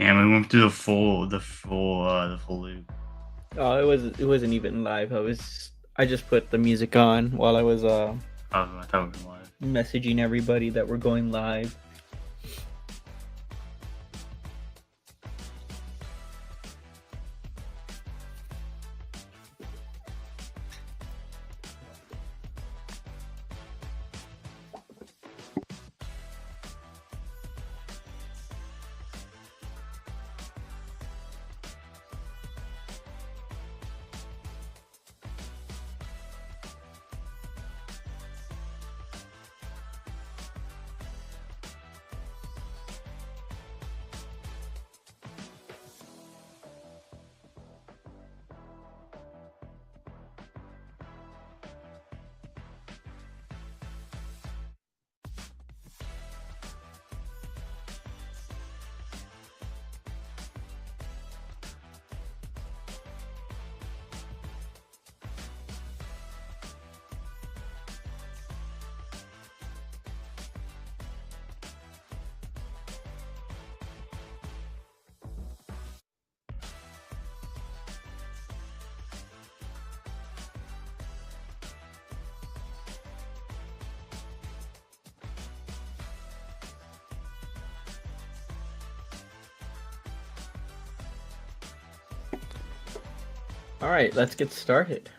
And we went through the full loop. Oh, it wasn't even live. I just put the music on while I was I thought we were live. messaging everybody that we're going live. All right, let's get started.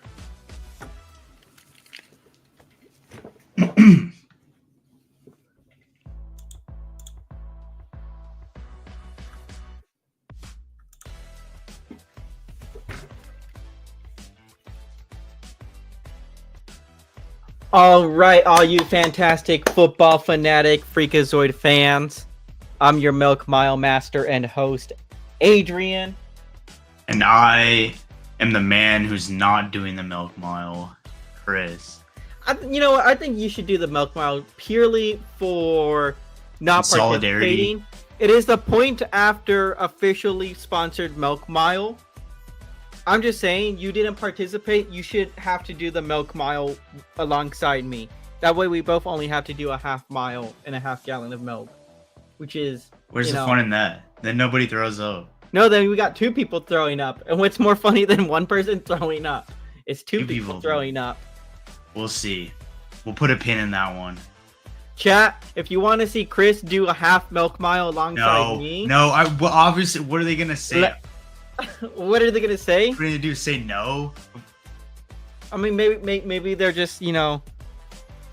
All right, all you fantastic football fanatic freakazoid fans. I'm your Milk Mile master and host, Adrian. And I am the man who's not doing the milk mile, Chris. You know what? I think you should do the Milk Mile purely for not Solidarity. participating. It is the point after officially sponsored Milk Mile. I'm just saying, you didn't participate. You should have to do the Milk Mile alongside me. That way, we both only have to do a half mile and a half gallon of milk, which is Where's the fun in that? Then nobody throws up. No, then we got two people throwing up. And what's more funny than one person throwing up? It's two people throwing up. We'll see. We'll put a pin in that one. Chat, if you want to see Chris do a half milk mile alongside me. No, well, obviously, what are they going to say? What are they going to say? What are they going to do? Say no? I mean, maybe they're just,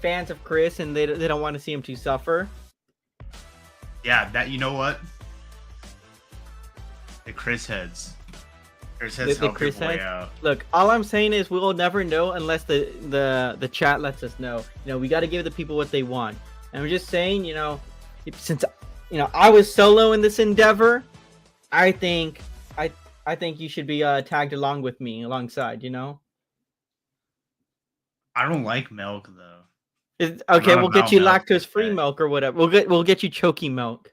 fans of Chris and they don't want to see him to suffer. Yeah, you know what? The Chris heads. Chris heads help people way out. Look, all I'm saying is we'll never know unless the chat lets us know. We got to give the people what they want. And I'm just saying, since I was solo in this endeavor, I think you should be tagged along with me alongside. I don't like milk though. Okay, we'll get you lactose-free milk or whatever. We'll get you choky milk.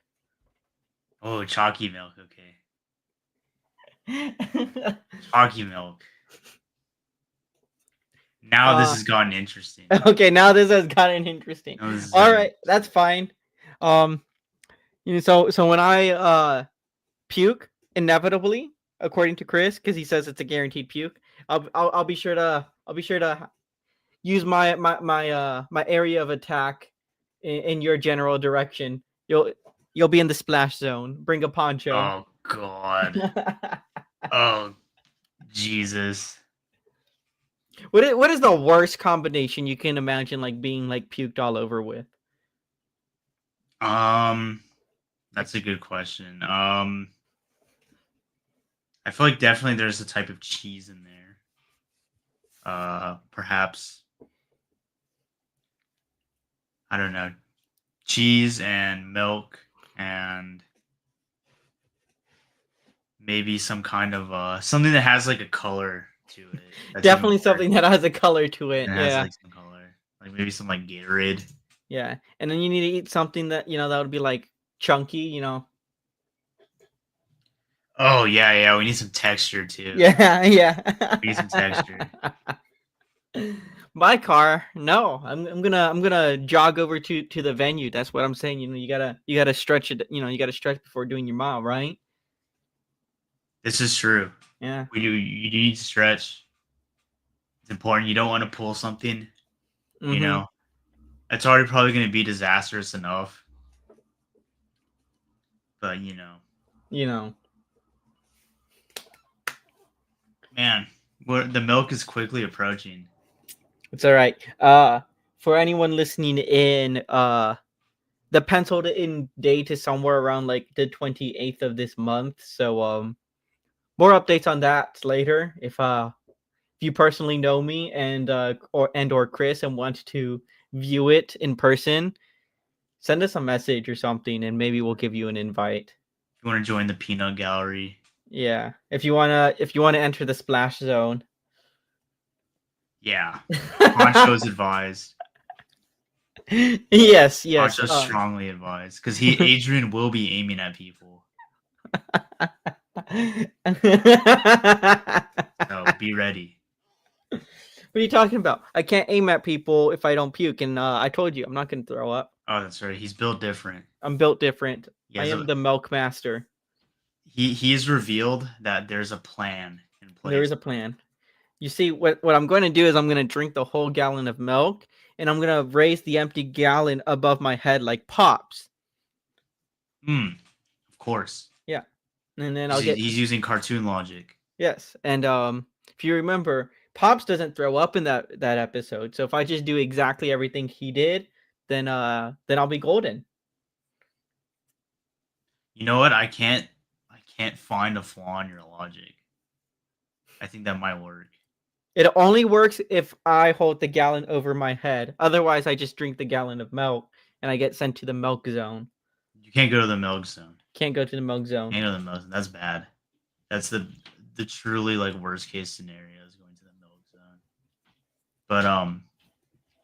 Oh, chalky milk. Okay. Chalky milk. Now this has gotten interesting. Okay, now this has gotten interesting. All right, that's fine. So when I puke inevitably, according to Chris, because he says it's a guaranteed puke, I'll be sure to use my area of attack in your general direction. You'll be in the splash zone. Bring a poncho. Oh God. Oh Jesus. What is the worst combination you can imagine, like being like puked all over with? That's a good question. I feel like definitely there's a type of cheese in there. Perhaps, I don't know, cheese and milk and maybe some kind of something that has like a color to it. Definitely something that has a color to it. Has, like, some color, like maybe some like Gatorade. Yeah, and then you need to eat something that that would be like chunky. Oh yeah, we need some texture too. Yeah. We need some texture. My car, no. I'm gonna jog over to the venue. That's what I'm saying. You gotta stretch it. You gotta stretch before doing your mile, right? This is true. Yeah. You need to stretch. It's important. You don't want to pull something. You Mm-hmm. know, it's already probably going to be disastrous enough. But You know. man, the milk is quickly approaching. It's all right. For anyone listening in, the penciled in date is somewhere around like the 28th of this month. So more updates on that later. If you personally know me or Chris and want to view it in person, send us a message or something, and maybe we'll give you an invite. If you want to join the peanut gallery, Yeah, if you wanna enter the splash zone. yeah, Poncho's advised. Yes. Poncho's strongly advised because Adrian will be aiming at people. So be ready. What are you talking about? I can't aim at people if I don't puke, and I told you I'm not gonna throw up. Oh, that's right. He's built different. I'm built different. He I has am the milk master. he has revealed that there's a plan in There place. is a plan. You see, what I'm going to do is I'm going to drink the whole gallon of milk, and I'm going to raise the empty gallon above my head like Pops. Of course. Yeah, and then He's using cartoon logic. Yes, and if you remember, Pops doesn't throw up in that episode. So if I just do exactly everything he did, then I'll be golden. You know what? I can't find a flaw in your logic. I think that might work. It only works if I hold the gallon over my head. Otherwise, I just drink the gallon of milk and I get sent to the milk zone. You can't go to the milk zone. Can't go to the milk zone. Can't go to the milk zone. That's bad. That's the truly like worst case scenario is going to the milk zone. But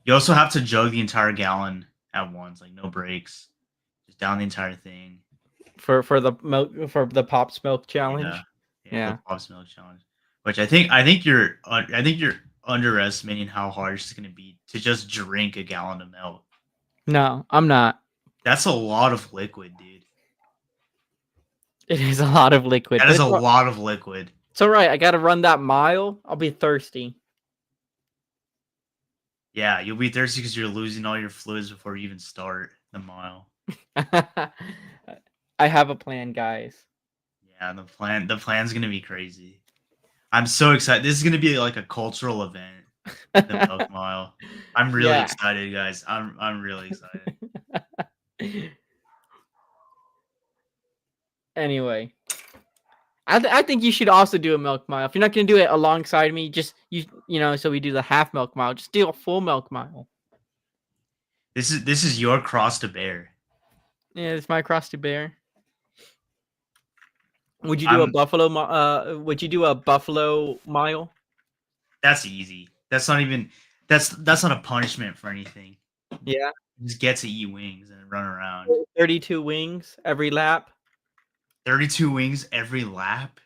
you also have to jug the entire gallon at once, like no breaks, just down the entire thing. For the milk, for the Pops milk challenge. Yeah. The Pops milk challenge. Which I think you're underestimating how hard it's going to be to just drink a gallon of milk. No, I'm not. That's a lot of liquid, dude. It is a lot of liquid. That is a lot of liquid. It's all right. I got to run that mile. I'll be thirsty. Yeah, you'll be thirsty because you're losing all your fluids before you even start the mile. I have a plan, guys. Yeah, the plan's gonna be crazy. I'm so excited. This is gonna be like a cultural event. The milk mile. I'm really excited, guys. I'm really excited. Anyway, I think you should also do a milk mile. If you're not gonna do it alongside me, just you know, so we do the half milk mile. Just do a full milk mile. This is your cross to bear. Yeah, it's my cross to bear. Would you do a buffalo? Would you do a buffalo mile? That's easy. That's not even. That's not a punishment for anything. Yeah. You just get to eat wings and run around. 32 wings every lap. 32 wings every lap.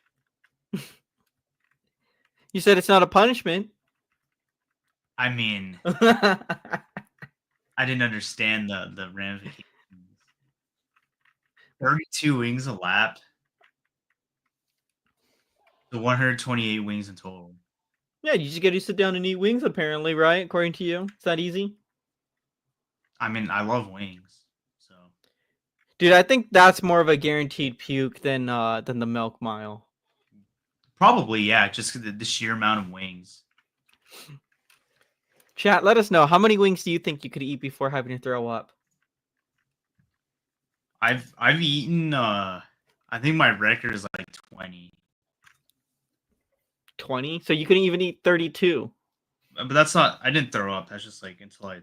You said it's not a punishment. I mean, I didn't understand the ramifications. 32 wings a lap. The 128 wings in total. Yeah, you just got to sit down and eat wings, apparently, right? According to you, it's that easy. I mean, I love wings, so. Dude, I think that's more of a guaranteed puke than the milk mile. Probably, yeah. Just the sheer amount of wings. Chat, let us know, how many wings do you think you could eat before having to throw up? I've eaten. I think my record is like 20. 20? So you couldn't even eat 32. But that's not. I didn't throw up. That's just like until I.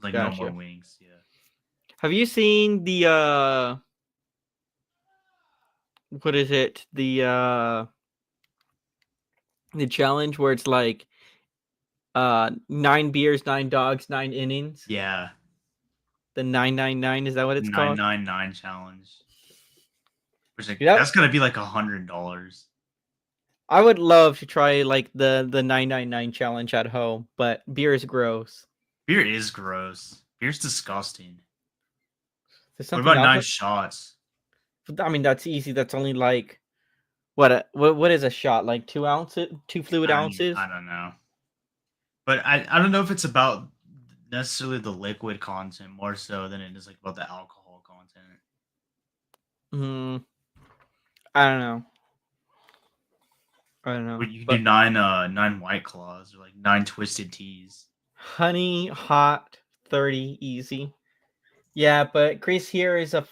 Like Gotcha. No more wings. Yeah. Have you seen the what is it? The challenge where it's like 9 beers, 9 dogs, 9 innings? Yeah. The 999, is that what it's called? 999 challenge. Which like, that's gonna be like $100. I would love to try like the 999 challenge at home, but beer is gross. Beer is gross. Beer's disgusting. What about 9 shots? I mean, that's easy. That's only like What is a shot? Like 2 ounces, 2 fluid ounces? I don't know, but I don't know if it's about necessarily the liquid content more so than it is like about the alcohol content. Hmm. I don't know. I don't know. Where you can do But nine White Claws or like 9 Twisted Teas. honey hot 30 easy. Yeah, but Chris here is a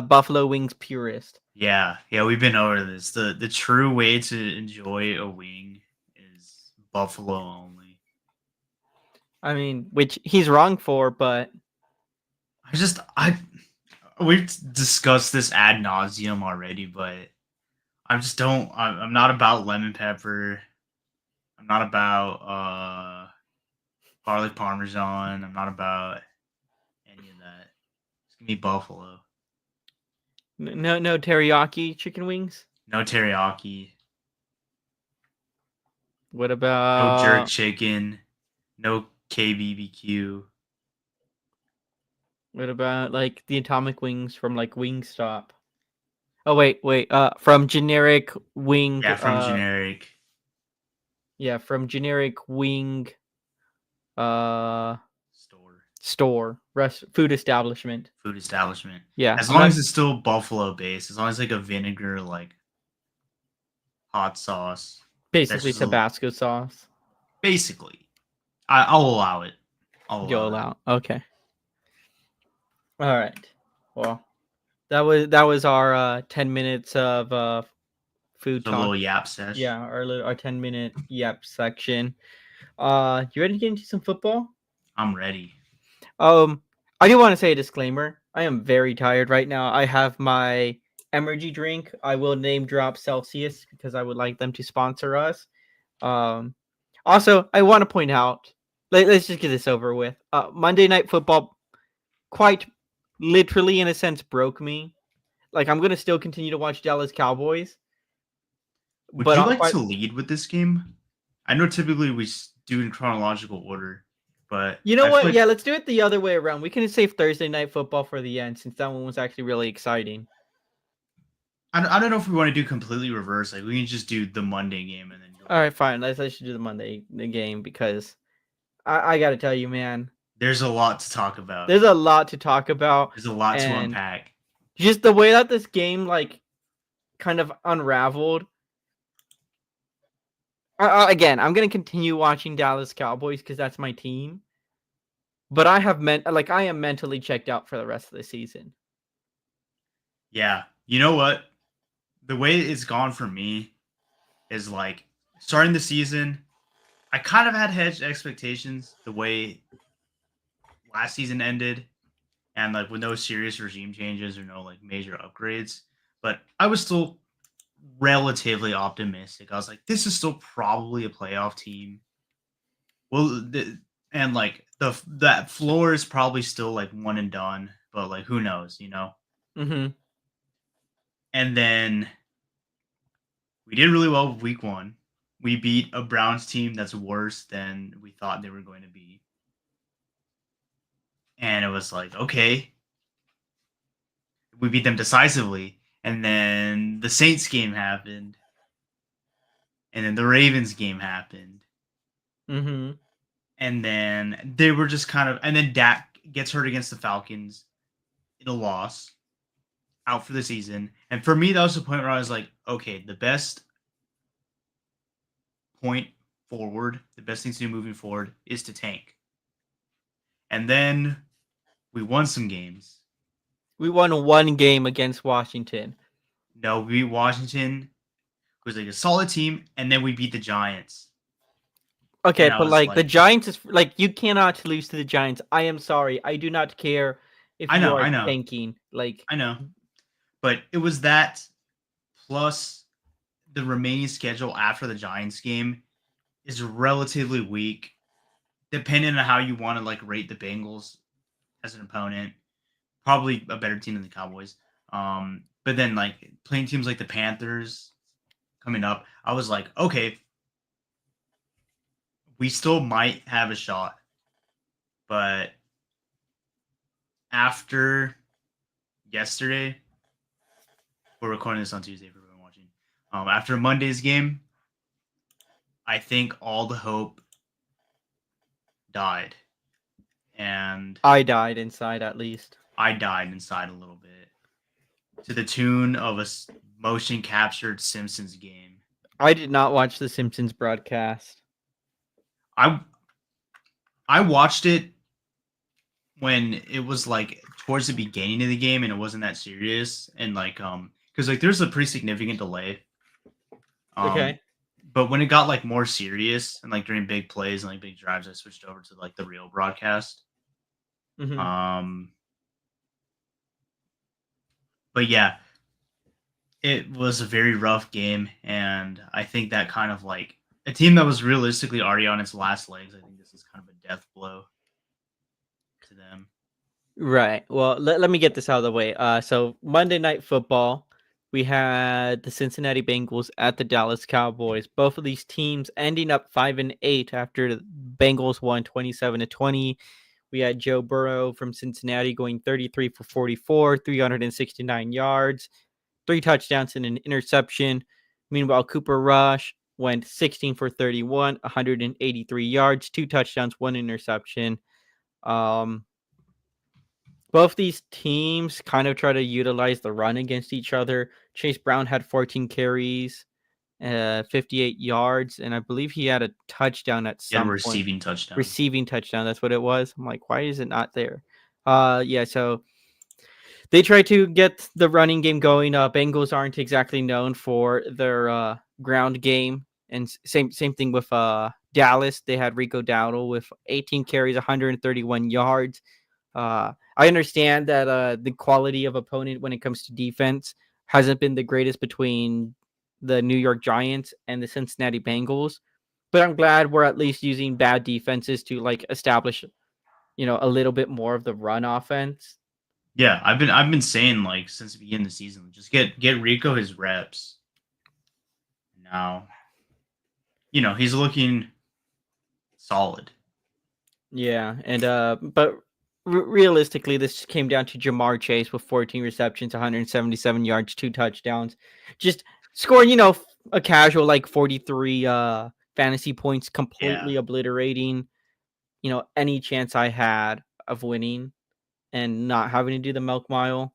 buffalo wings purist. Yeah, yeah, we've been over this. The true way to enjoy a wing is buffalo only. I mean, which he's wrong for, but I we've discussed this ad nauseum already, but I just don't. I'm not about lemon pepper. I'm not about garlic parmesan. I'm not about any of that. It's gonna be buffalo. no teriyaki chicken wings. No teriyaki. What No jerk about chicken. No KBBQ. like the atomic wings from like Wingstop? Oh wait. From generic wing. Yeah, from generic Yeah, from generic wing. Uh, store. food establishment. Food establishment. Yeah, As I'm long not as it's still buffalo based, as long as like a vinegar like hot sauce. That's basically just a, Tabasco sauce. basically. I'll allow it. I'll You'll allow that. allow. Okay. All right. Well, that was our 10 minutes of food Just a little talk. yap sesh. Yeah, our 10-minute yep section. You ready to get into some football? I'm ready. I do want to say a disclaimer. I am very tired right now. I have my energy drink. I will name drop Celsius because I would like them to sponsor us. Um, Also, I want to point out. Let's just get this over with. Monday Night Football, quite literally in a sense, broke me. Like I'm gonna still continue to watch Dallas Cowboys, Would but you I'm like quite. to lead with this game? I know typically we do in chronological order, but You know I feel what? like Yeah, let's do it the other way around. We can save Thursday Night Football for the end since that one was actually really exciting. I don't know if we want to do completely reverse. Like we can just do the Monday game and then go. All right, fine. Let's do the Monday game because I got to tell you, man, There's a lot to talk about. there's a lot to talk about, There's a lot to and unpack. just the way that this game like kind of unraveled. Again, I'm gonna continue watching Dallas Cowboys because that's my team. But I am mentally checked out for the rest of the season. Yeah. You know what? The way it's gone for me is like starting the season, I kind of had hedged expectations the way last season ended and like with no serious regime changes or no like major upgrades. But I was still relatively optimistic. I was like, this is still probably a playoff team. Well, and like that floor is probably still like one and done, but like who knows, you know? Mm-hmm. And then we did really well with week one. We beat a Browns team that's worse than we thought they were going to be. And it was like, okay, we beat them decisively. And then the Saints game happened. And then the Ravens game happened. Mm-hmm. And then they were just kind of, and then Dak gets hurt against the Falcons in a loss, out for the season. And for me, that was the point where I was like, okay, the best point forward, the best thing to do moving forward is to tank. And then we won some games. We won one game against Washington. No, we beat Washington, who was like a solid team, and then we beat the Giants. Okay, And I but was like the like, Giants is like you cannot lose to the Giants. I am sorry. I do not care if I you know, are I know, tanking. Like I know. But it was that plus the remaining schedule after the Giants game is relatively weak, depending on how you want to like rate the Bengals as an opponent. Probably a better team than the Cowboys. But then like playing teams like the Panthers coming up, I was like, okay, we still might have a shot. But after yesterday, We're recording this on Tuesday for everyone watching. After Monday's game, I think all the hope died, and I died inside at least. I died inside a little bit, to the tune of a motion captured Simpsons game. I did not watch the Simpsons broadcast. I watched it when it was like towards the beginning of the game and it wasn't that serious, and like because like there's a pretty significant delay. Okay. But when it got like more serious and like during big plays and like big drives, I switched over to like the real broadcast. Mm-hmm. But yeah, it was a very rough game, and I think that kind of like a team that was realistically already on its last legs. I think this is kind of a death blow to them. Right. Well, let me get this out of the way. So Monday Night Football, we had the Cincinnati Bengals at the Dallas Cowboys. Both of these teams ending up 5-8 after the Bengals won 27-20. We had Joe Burrow from Cincinnati going 33 for 44, 369 yards, 3 touchdowns and an interception. Meanwhile, Cooper Rush went 16 for 31, 183 yards, 2 touchdowns, 1 interception. Both these teams kind of try to utilize the run against each other. Chase Brown had 14 carries, 58 yards, and I believe he had a touchdown at some point. Receiving touchdown. Receiving touchdown, that's what it was. I'm like, why is it not there? Yeah, so they try to get the running game going. Bengals aren't exactly known for their ground game. And same thing with Dallas. They had Rico Dowdle with 18 carries, 131 yards. I understand that the quality of opponent when it comes to defense hasn't been the greatest between the New York Giants and the Cincinnati Bengals, but I'm glad we're at least using bad defenses to like establish, a little bit more of the run offense. Yeah, I've been saying like since the beginning of the season, just get Rico his reps. Now, he's looking solid. Yeah, and but realistically, this came down to Jamar Chase with 14 receptions, 177 yards, 2 touchdowns, just scoring, a casual like 43 fantasy points, completely obliterating, any chance I had of winning and not having to do the milk mile.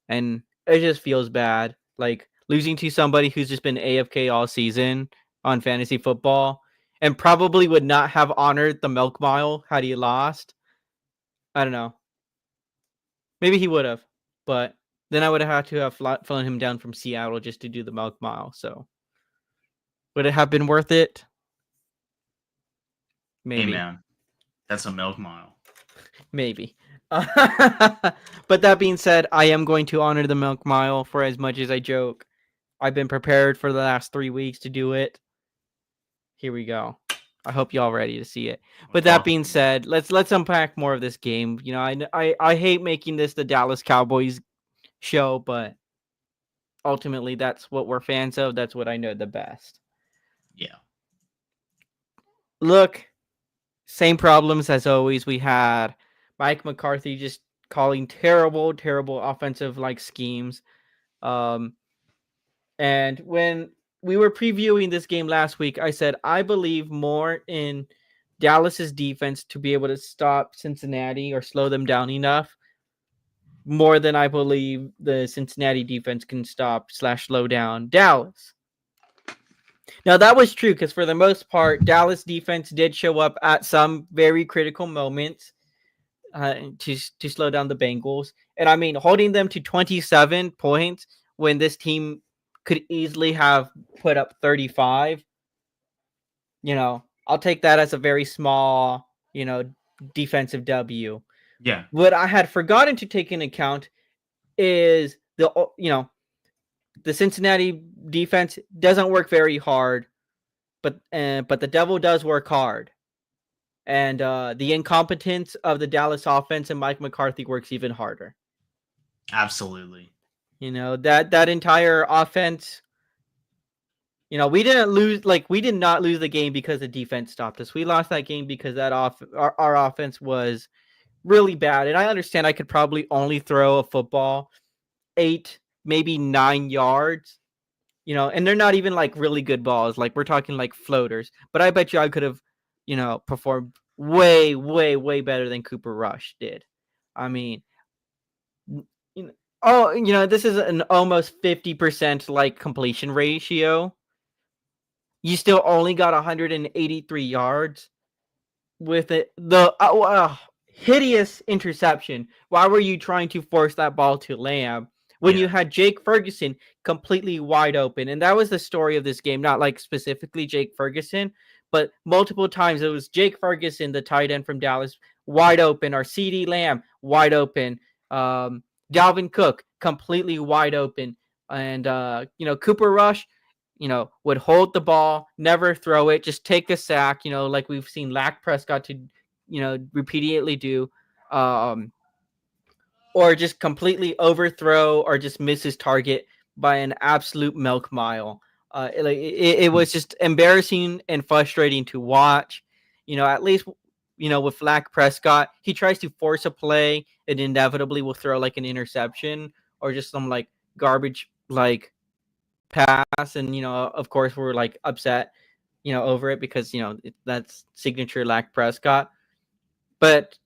And it just feels bad, like losing to somebody who's just been AFK all season on fantasy football and probably would not have honored the milk mile had he lost. I don't know. Maybe he would have, but then I would have had to have flown him down from Seattle just to do the milk mile. So would it have been worth it? Maybe. Hey man, that's a milk mile. Maybe. But that being said, I am going to honor the milk mile. For as much as I joke, I've been prepared for the last 3 weeks to do it. Here we go. I hope y'all ready to see it. But that being said, let's unpack more of this game. I hate making this the Dallas Cowboys show, but ultimately that's what we're fans of. That's what I know the best. Yeah. Look, same problems as always. We had Mike McCarthy just calling terrible offensive like schemes. And when we were previewing this game last week, I said I believe more in Dallas's defense to be able to stop Cincinnati or slow them down enough, more than I believe the Cincinnati defense can stop / slow down Dallas. Now that was true because for the most part, Dallas defense did show up at some very critical moments to slow down the Bengals. And I mean, holding them to 27 points when this team could easily have put up 35, I'll take that as a very small, defensive W. Yeah. What I had forgotten to take into account is the Cincinnati defense doesn't work very hard, but the devil does work hard. And the incompetence of the Dallas offense and Mike McCarthy works even harder. Absolutely. That entire offense, we did not lose the game because the defense stopped us. We lost that game because our offense was really bad. And I understand I could probably only throw a football 8 maybe 9 yards, and they're not even like really good balls. Like we're talking like floaters. But I bet you I could have, performed way, way, way better than Cooper Rush did. I mean, this is an almost 50% like completion ratio. You still only got 183 yards with it. The hideous interception. Why were you trying to force that ball to Lamb when you had Jake Ferguson completely wide open? And that was the story of this game, not like specifically Jake Ferguson, but multiple times it was Jake Ferguson, the tight end from Dallas, wide open, or CeeDee Lamb wide open, Dalvin Cook completely wide open, and Cooper Rush would hold the ball, never throw it, just take a sack, like we've seen Dak Prescott to, repeatedly do, or just completely overthrow or just miss his target by an absolute milk mile. It was just embarrassing and frustrating to watch. At least, with Dak Prescott, he tries to force a play and inevitably will throw like an interception or just some like garbage like pass, and of course we're like upset over it because that's signature Dak Prescott. But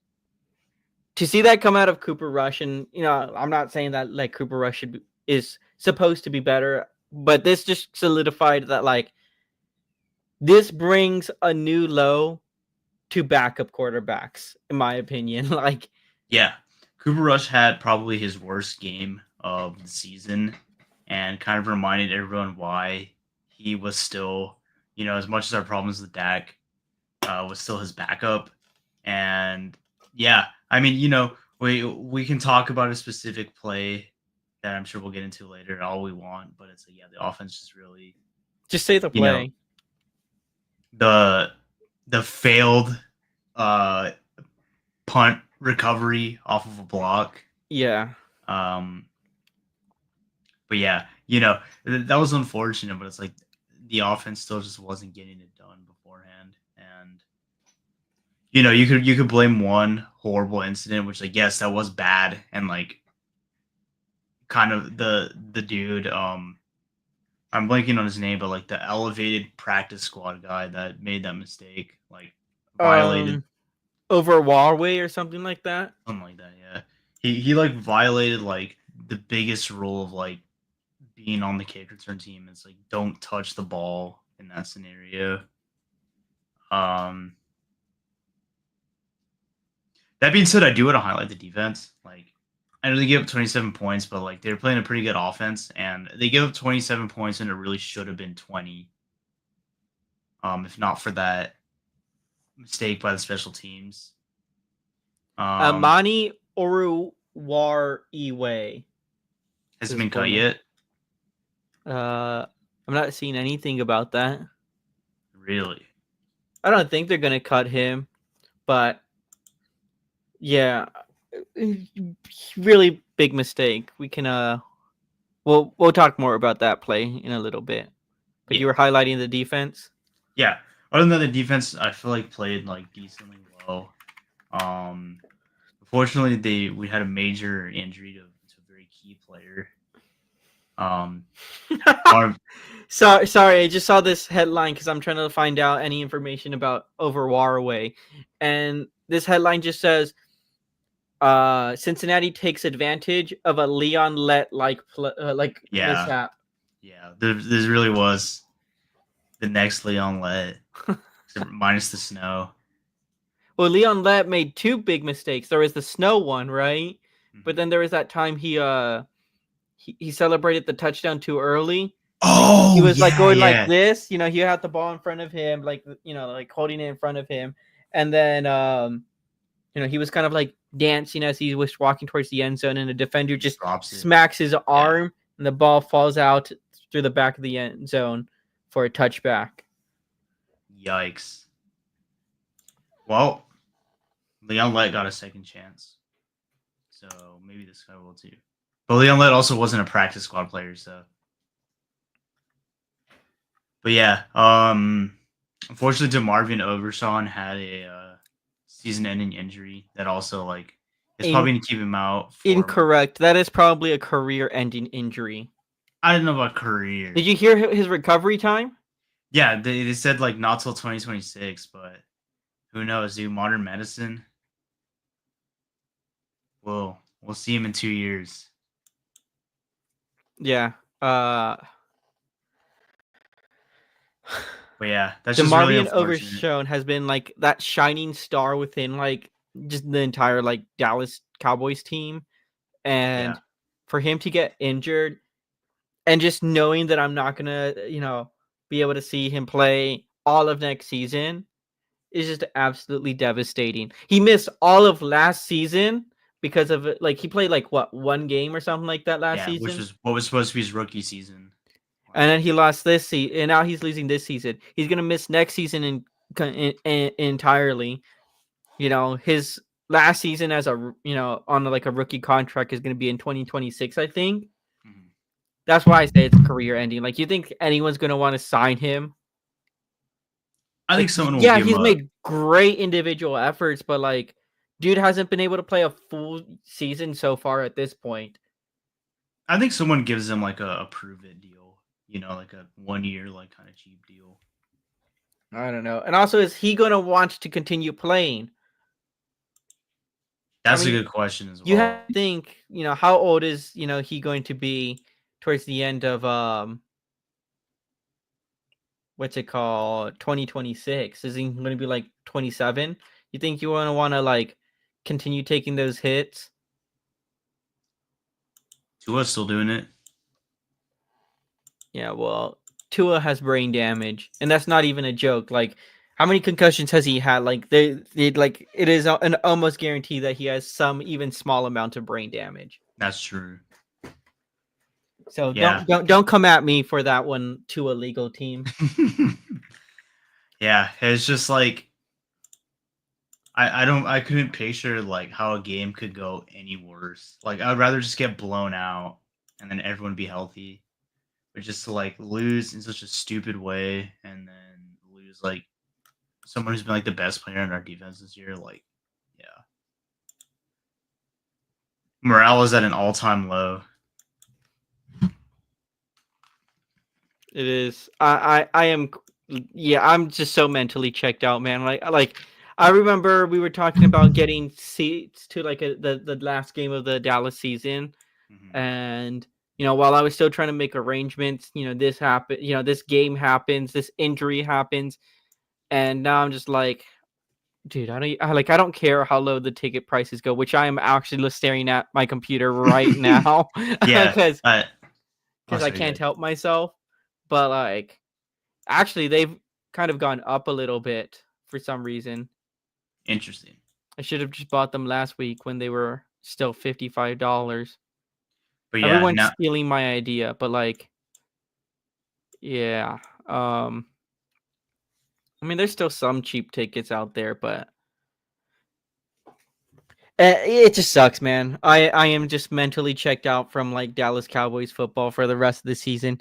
to see that come out of Cooper Rush, and I'm not saying that like Cooper Rush is supposed to be better, but this just solidified that like this brings a new low to backup quarterbacks, in my opinion. Like, yeah, Cooper Rush had probably his worst game of the season, and kind of reminded everyone why he was still, as much as our problems with Dak, was still his backup. And yeah, I mean, we can talk about a specific play that I'm sure we'll get into later all we want, but it's like, yeah, the offense just really just say the play. The failed punt recovery off of a block. Yeah. But yeah, that was unfortunate, but it's like the offense still just wasn't getting it done beforehand. And you could blame one horrible incident, which like yes, that was bad, and like kind of the dude, I'm blanking on his name, but like the elevated practice squad guy that made that mistake, like violated over Warway or something like that. Something like that, yeah. He like violated like the biggest rule of like being on the kick return team. It's like don't touch the ball in that scenario. That being said, I do want to highlight the defense. Like, I know they gave up 27 points, but like they're playing a pretty good offense, and they gave up 27 points, and it really should have been 20. If not for that mistake by the special teams. Amani Oruwar Iwe has it been cut yet? I'm not seeing anything about that. Really? I don't think they're gonna cut him, but yeah, really big mistake. We can we'll talk more about that play in a little bit. But you were highlighting the defense. Yeah. Other than that, the defense I feel like played like decently well. Unfortunately, we had a major injury to a very key player. Sorry, I just saw this headline because I'm trying to find out any information about Overwaraway, and this headline just says, "Cincinnati takes advantage of a Leon Lett mishap." Yeah, there really was the next Leon Lett, minus the snow. Well, Leon Lett made two big mistakes. There was the snow one, right? Mm-hmm. But then there was that time he celebrated the touchdown too early. Oh, he was like going like this. He had the ball in front of him, like like holding it in front of him, and then he was kind of like dancing as he was walking towards the end zone, and the defender just smacks his arm, and the ball falls out through the back of the end zone for a touchback. Yikes! Well, Leon Lett got a second chance, so maybe this guy will too. But Leon Lett also wasn't a practice squad player, so. But yeah, unfortunately, DeMarvin Overshawn had a season-ending injury that also like It's probably going to keep him out. Incorrect. That is probably a career-ending injury. I don't know about career. Did you hear his recovery time? Yeah, they said like not till 2026, but who knows, dude? Modern medicine. We'll see him in 2 years. Yeah. But yeah, that's the just really Marvian unfortunate. Overshone has been like that shining star within like just the entire like Dallas Cowboys team, and for him to get injured, and just knowing that I'm not gonna be able to see him play all of next season is just absolutely devastating. He missed all of last season because of like he played like what, one game or something like that last season. Which was what was supposed to be his rookie season. And then he lost this season, and now he's losing this season. He's gonna miss next season entirely. His last season as a on like a rookie contract is gonna be in 2026, I think. Mm-hmm. That's why I say it's career ending. Like, you think anyone's gonna want to sign him? I think someone will. Yeah, he's made great individual efforts, but like, dude hasn't been able to play a full season so far at this point. I think someone gives him like a prove it deal, like a 1 year, like kind of cheap deal. I don't know. And also, is he going to want to continue playing? That's a good question as well. You have to think, how old is, he going to be towards the end of, what's it called, 2026? Is he going to be like 27? You think you want to like continue taking those hits? Tua's still doing it. Yeah, well, Tua has brain damage, and that's not even a joke. Like, how many concussions has he had? Like, it is an almost guarantee that he has some even small amount of brain damage. That's true. So don't come at me for that one, Tua legal team. Yeah, it's just like I couldn't picture like how a game could go any worse. Like, I'd rather just get blown out and then everyone be healthy. But just to like lose in such a stupid way and then lose like someone who's been like the best player in our defense this year, like, yeah. Morale is at an all-time low. It is. I am. Yeah, I'm just so mentally checked out, man. Like I remember we were talking about getting seats to like the last game of the Dallas season, and while I was still trying to make arrangements, this happened. This game happens, this injury happens, and now I'm just like, dude, I don't care how low the ticket prices go, which I am actually staring at my computer right now. Yeah, because I can't help myself. But like, actually, they've kind of gone up a little bit for some reason. Interesting. I should have just bought them last week when they were still $55. But yeah, everyone's stealing my idea. But like, yeah. I mean, there's still some cheap tickets out there, but it just sucks, man. I am just mentally checked out from like Dallas Cowboys football for the rest of the season.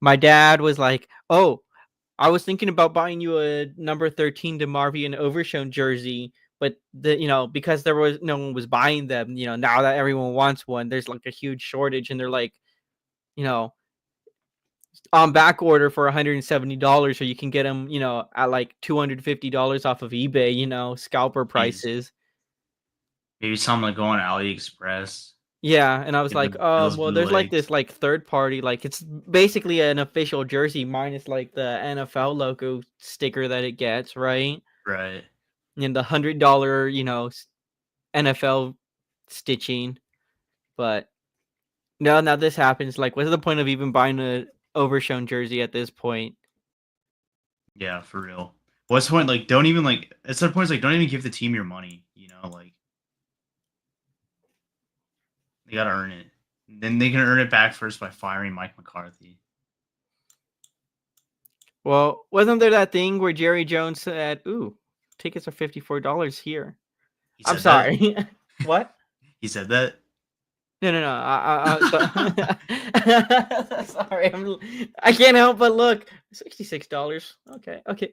My dad was like, "Oh, I was thinking about buying you a number 13 DeMarvion Overshone jersey, but because there was no one was buying them, now that everyone wants one, there's like a huge shortage, and they're like, on back order for $170, or you can get them, at like $250 off of eBay, scalper prices." Maybe something like go on AliExpress. Yeah, and I was like, well, there's like this like third party, like it's basically an official jersey minus like the NFL logo sticker that it gets, right? Right. And the $100, NFL stitching. But now this happens. Like, what's the point of even buying a Overshone jersey at this point? Yeah, for real. What's the point? Like, don't even like. At some points, like, don't even give the team your money. Like. They gotta earn it. Then they can earn it back first by firing Mike McCarthy. Well, wasn't there that thing where Jerry Jones said, "Ooh, tickets are $54 here"? I'm sorry. What? He said that? No. Sorry, I can't help but look. $66. Okay.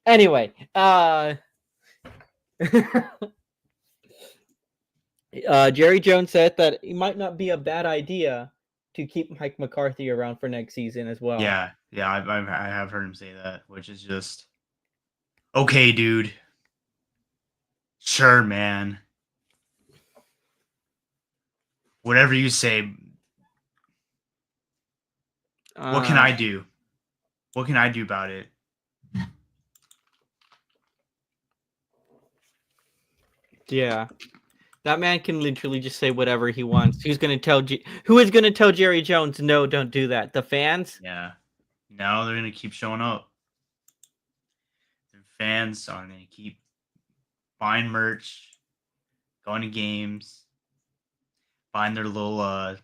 Anyway, Jerry Jones said that it might not be a bad idea to keep Mike McCarthy around for next season as well. Yeah, I have heard him say that, which is just okay, dude. Sure, man. Whatever you say. What can I do? What can I do about it? Yeah. That man can literally just say whatever he wants. Who is going to tell Jerry Jones, no, don't do that? The fans? Yeah. No, they're going to keep showing up. The fans are going to keep buying merch, going to games, buying their little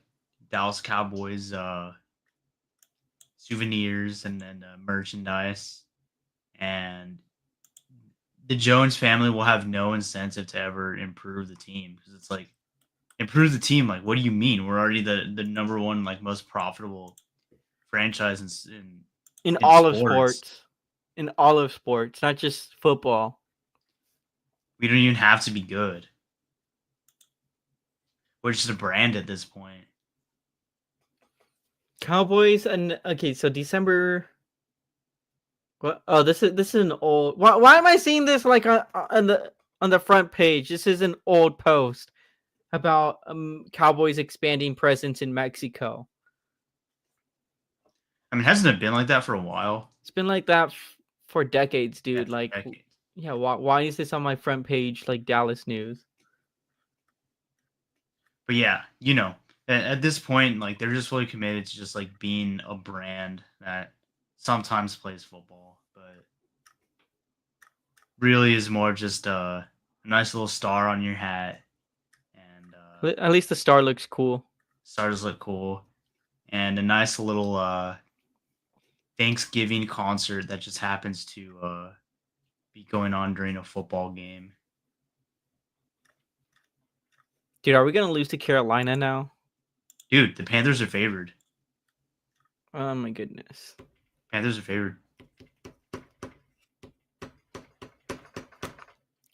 Dallas Cowboys souvenirs and then merchandise. And the Jones family will have no incentive to ever improve the team because it's like, improve the team. Like, what do you mean? We're already the number one, like, most profitable franchise in in all of sports. sports. In all of sports, not just football. We don't even have to be good. We're just a brand at this point. Cowboys and okay, so December. What? Oh, this is an old. Why am I seeing this like on the front page? This is an old post about Cowboys expanding presence in Mexico. I mean, hasn't it been like that for a while? It's been like that for decades, dude. Yeah, Like, decades. yeah. Why is this on my front page like Dallas news? But yeah, at this point, like, they're just really committed to just like being a brand that sometimes plays football, but really is more just a nice little star on your hat. And But at least the star looks cool. stars look cool, and a nice little Thanksgiving concert that just happens to be going on during a football game. Dude, are we gonna lose to Carolina now? Dude, the Panthers are favored. Oh my goodness. Panthers are favored.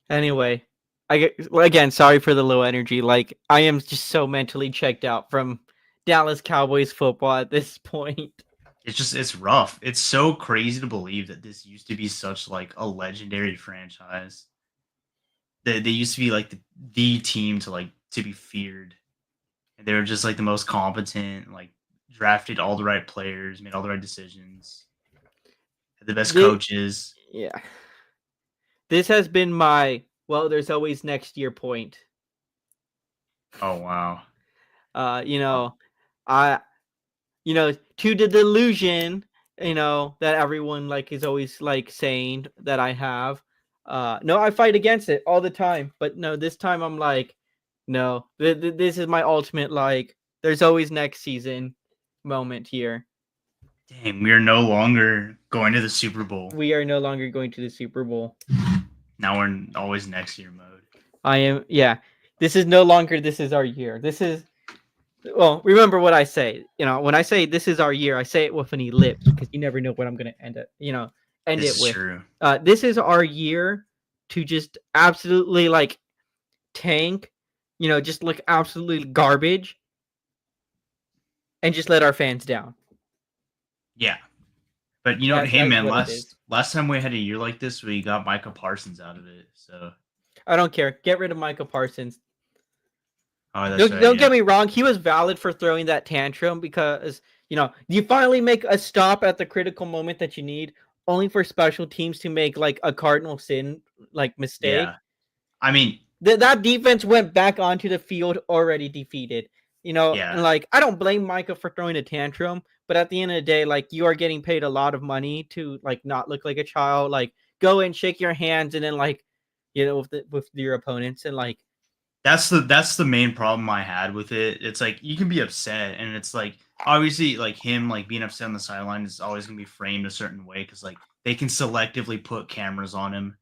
Anyway, again, sorry for the low energy. Like, I am just so mentally checked out from Dallas Cowboys football at this point. It's rough. It's so crazy to believe that this used to be such like a legendary franchise. They used to be like the team to be feared. And they were just like the most competent, like drafted all the right players, made all the right decisions, had the best coaches. Yeah. This has been my there's always next year point. Oh wow. To the delusion, that everyone like is always like saying that I have. No, I fight against it all the time, but no, this time I'm like, no, this is my ultimate like. There's always next season moment here. Dang, we are no longer going to the Super Bowl. We are no longer going to the Super Bowl. Now we're in always next year mode. I am, yeah. This is no longer this is our year. This is, well, remember what I say. When I say this is our year, I say it with an ellipse because you never know what I'm going to end This it is with. true. This is our year to just absolutely like tank, just look absolutely garbage and just let our fans down. Yeah. But you know what? Hey, man, last time we had a year like this, we got Micah Parsons out of it. So I don't care. Get rid of Micah Parsons. Oh, that's don't get me wrong. He was valid for throwing that tantrum because, you finally make a stop at the critical moment that you need, only for special teams to make like a cardinal sin, like mistake. Yeah. I mean, that defense went back onto the field already defeated. And like, I don't blame Micah for throwing a tantrum, but at the end of the day, like, you are getting paid a lot of money to like not look like a child. Like, go and shake your hands and then like, with your opponents, and like, that's the main problem I had with it. It's like you can be upset, and it's like obviously like him like being upset on the sideline is always gonna be framed a certain way because like they can selectively put cameras on him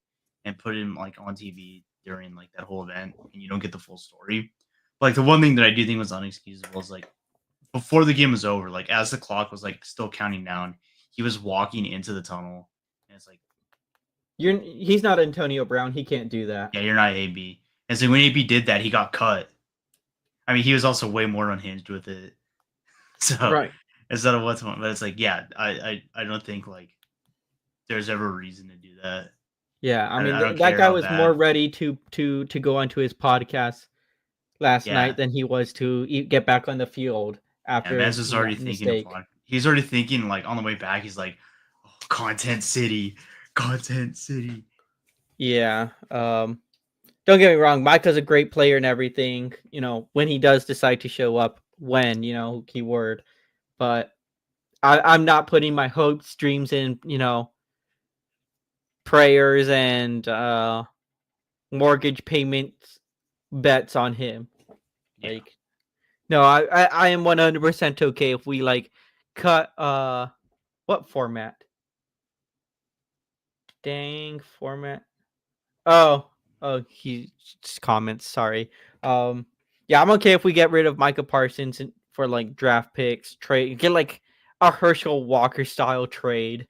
and put him like on TV during like that whole event, and you don't get the full story. But, like, the one thing that I do think was unexcusable is like before the game was over, like as the clock was like still counting down, he was walking into the tunnel, and it's like he's not Antonio Brown. He can't do that. Yeah, you're not AB. And so when AB did that, he got cut. I mean, he was also way more unhinged with it. So Right. instead of what's one, but it's like, yeah, I don't think like there's ever a reason to do that. Yeah, I mean I don't that care guy how was more bad. ready to go onto his podcast last Yeah, night than he was to get back on the field yeah. after Man's just that already thinking of mistake. like he's already thinking like on the way back. He's like, oh, Content City, Content City. Yeah. Don't get me wrong, Micah's a great player and everything, when he does decide to show up, keyword. But I'm not putting my hopes, dreams, and prayers and mortgage payments bets on him. Yeah, Like, no, I am 100% okay if we like cut what format? Dang format. Oh, he just comments. Sorry. Yeah, I'm okay if we get rid of Micah Parsons for like draft picks, get like a Herschel Walker style trade.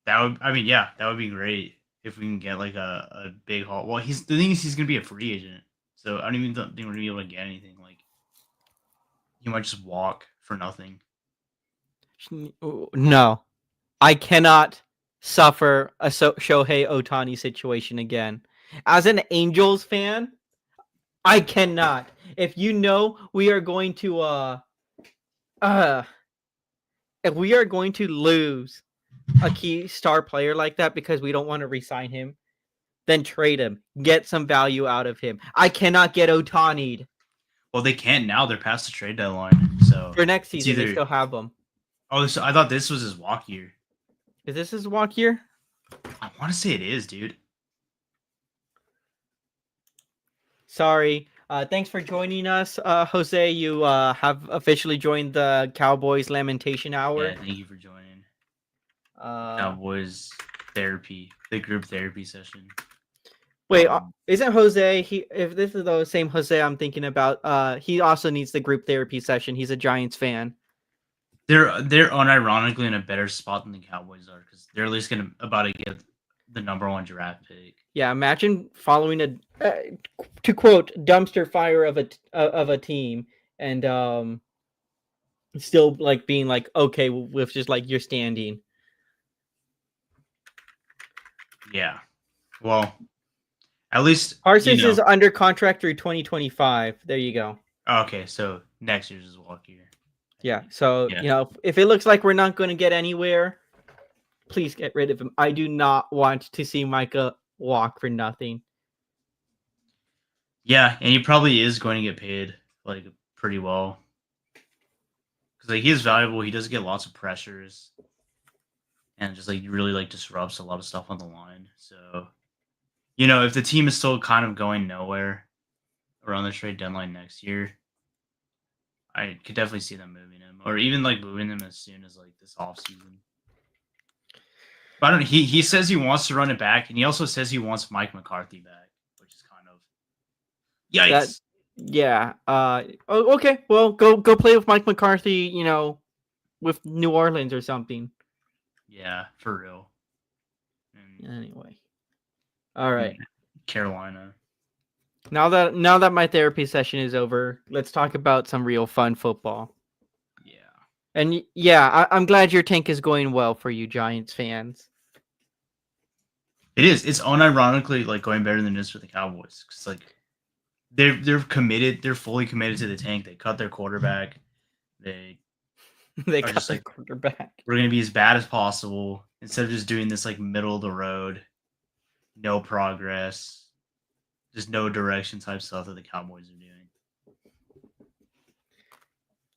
that would. I mean, yeah, that would be great if we can get like a big haul. Well, he's the thing is he's gonna be a free agent, so I don't even think we're gonna be able to get anything. Like he might just walk for nothing. No, I cannot suffer a Shohei Otani situation again. As an Angels fan, I cannot. If we are going to uh if we are going to lose a key star player like that because we don't want to re-sign him, then trade him. Get some value out of him. I cannot get Otani'd. Well, they can't now. They're past the trade deadline, so For next it's season. They either. still have him. Oh, so I thought this was his walk year. Is this his walk year? I want to say it is, dude. Sorry. Thanks for joining us, Jose. You have officially joined the Cowboys Lamentation Hour. Yeah, thank you for joining. Uh, Cowboys therapy, the group therapy session. Wait, isn't Jose? If this is the same Jose I'm thinking about, he also needs the group therapy session. He's a Giants fan. They're unironically in a better spot than the Cowboys are because they're at least gonna about to get the #1 draft pick. Yeah, imagine following to quote, dumpster fire of a team, and still like being like okay with just like your standing. Yeah, well, at least Parsons is under contract through 2025. There you go. Okay, so next year's is walk year. Yeah. So Yeah. if it looks like we're not going to get anywhere, please get rid of him. I do not want to see Micah walk for nothing. Yeah, and he probably is going to get paid like pretty well because like he is valuable. He does get lots of pressures, and just like really like disrupts a lot of stuff on the line. So, if the team is still kind of going nowhere around the trade deadline next year, I could definitely see them moving him, or even like moving him as soon as like this offseason. But I don't. He says he wants to run it back, and he also says he wants Mike McCarthy back, which is kind of yikes. Yeah. Okay. Well, go play with Mike McCarthy. With New Orleans or something. Yeah, for real. Anyway. All right. Carolina. Now that my therapy session is over, let's talk about some real fun football. Yeah. And yeah, I'm glad your tank is going well for you Giants fans. It is. It's unironically like going better than it is for the Cowboys. Because like they're committed. They're fully committed to the tank. They cut their quarterback. They cut their quarterback. We're gonna be as bad as possible instead of just doing this like middle of the road, no progress, just no direction type stuff that the Cowboys are doing.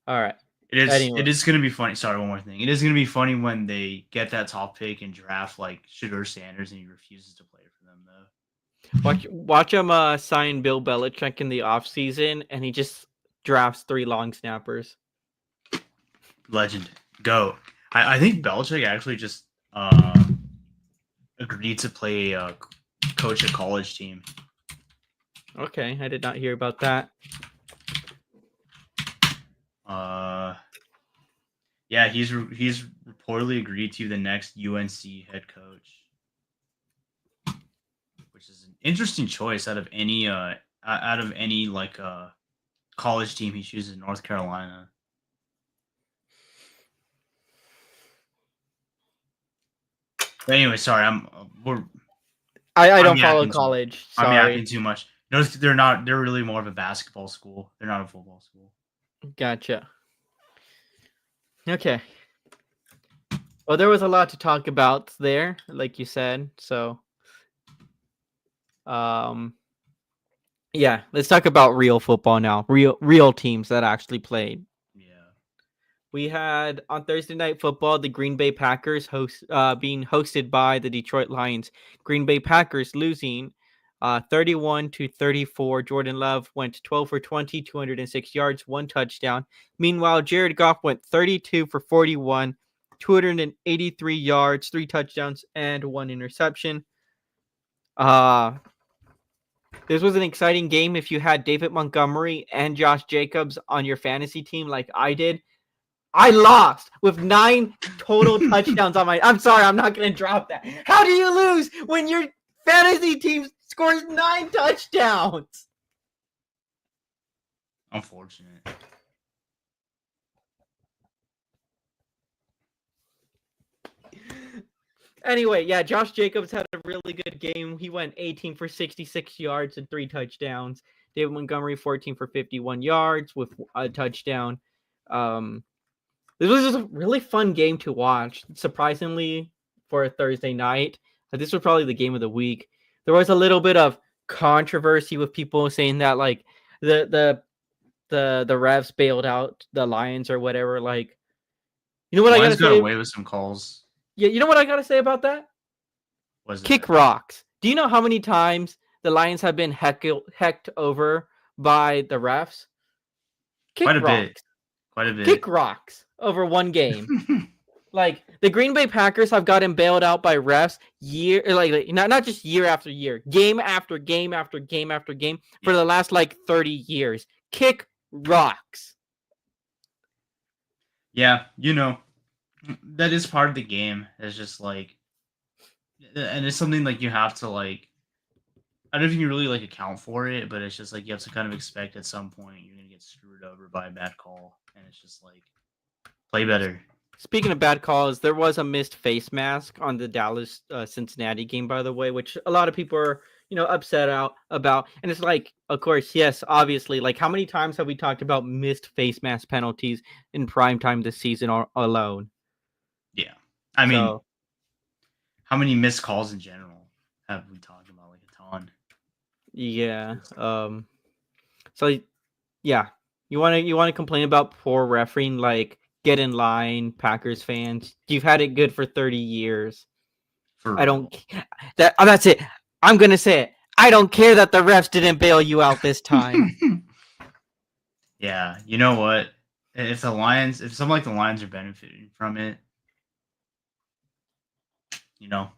All right. It is going to be funny. Sorry, one more thing. It is going to be funny when they get that top pick and draft like Shedeur Sanders and he refuses to play for them though. Watch him sign Bill Belichick in the offseason and he just drafts 3 long snappers. Legend. Go. I think Belichick actually just agreed to play coach a college team. Okay, I did not hear about that. Yeah, he's reportedly agreed to the next UNC head coach, which is an interesting choice out of any like college team he chooses? North Carolina. But anyway, sorry, I I'm don't follow yapping too much. college. I'm yapping Sorry. too much. Notice they're not. They're really more of a basketball school. They're not a football school. Gotcha. Okay. Well, there was a lot to talk about there, like you said. So, yeah, let's talk about real football now. Real teams that actually played. Yeah. We had on Thursday Night Football the Green Bay Packers being hosted by the Detroit Lions. Green Bay Packers losing 31-34. Jordan Love went 12 for 20, 206 yards, 1 touchdown. Meanwhile, Jared Goff went 32 for 41, 283 yards, 3 touchdowns, and 1 interception. This was an exciting game if you had David Montgomery and Josh Jacobs on your fantasy team like I did. I lost with 9 total touchdowns on my. I'm sorry, I'm not going to drop that. How do you lose when your fantasy team scores 9 touchdowns? Unfortunate. Anyway, yeah, Josh Jacobs had a really good game. He went 18 for 66 yards and 3 touchdowns. David Montgomery 14 for 51 yards with a touchdown. This was just a really fun game to watch. Surprisingly, for a Thursday night, this was probably the game of the week. There was a little bit of controversy with people saying that like the refs bailed out the Lions or whatever. Like, you know what Lions I gotta got say? away with some calls. Yeah, you know what I gotta say about that? Was Kick it? rocks. Do you know how many times the Lions have been hecked over by the refs? Quite a bit. Rocks. Quite a bit. Kick rocks over one game. Like the Green Bay Packers have gotten bailed out by refs not just year after year, game after game after game after game for the last like 30 years. Kick rocks. Yeah, that is part of the game. It's just like, and it's something like you have to like. I don't know if you can really like account for it, but it's just like you have to kind of expect at some point you're gonna get screwed over by a bad call, and it's just like play better. Speaking of bad calls, there was a missed face mask on the Dallas Cincinnati game, by the way, which a lot of people are, upset about. And it's like, of course, yes, obviously, like how many times have we talked about missed face mask penalties in primetime this season alone? Yeah. I mean, how many missed calls in general have we talked about? Like a ton. Yeah. So yeah, you want to complain about poor refereeing? Like, get in line, Packers fans. You've had it good for 30 years. For I don't. That's it. I'm gonna say it. I don't care that the refs didn't bail you out this time. Yeah, you know what? If something like the Lions are benefiting from it, I'm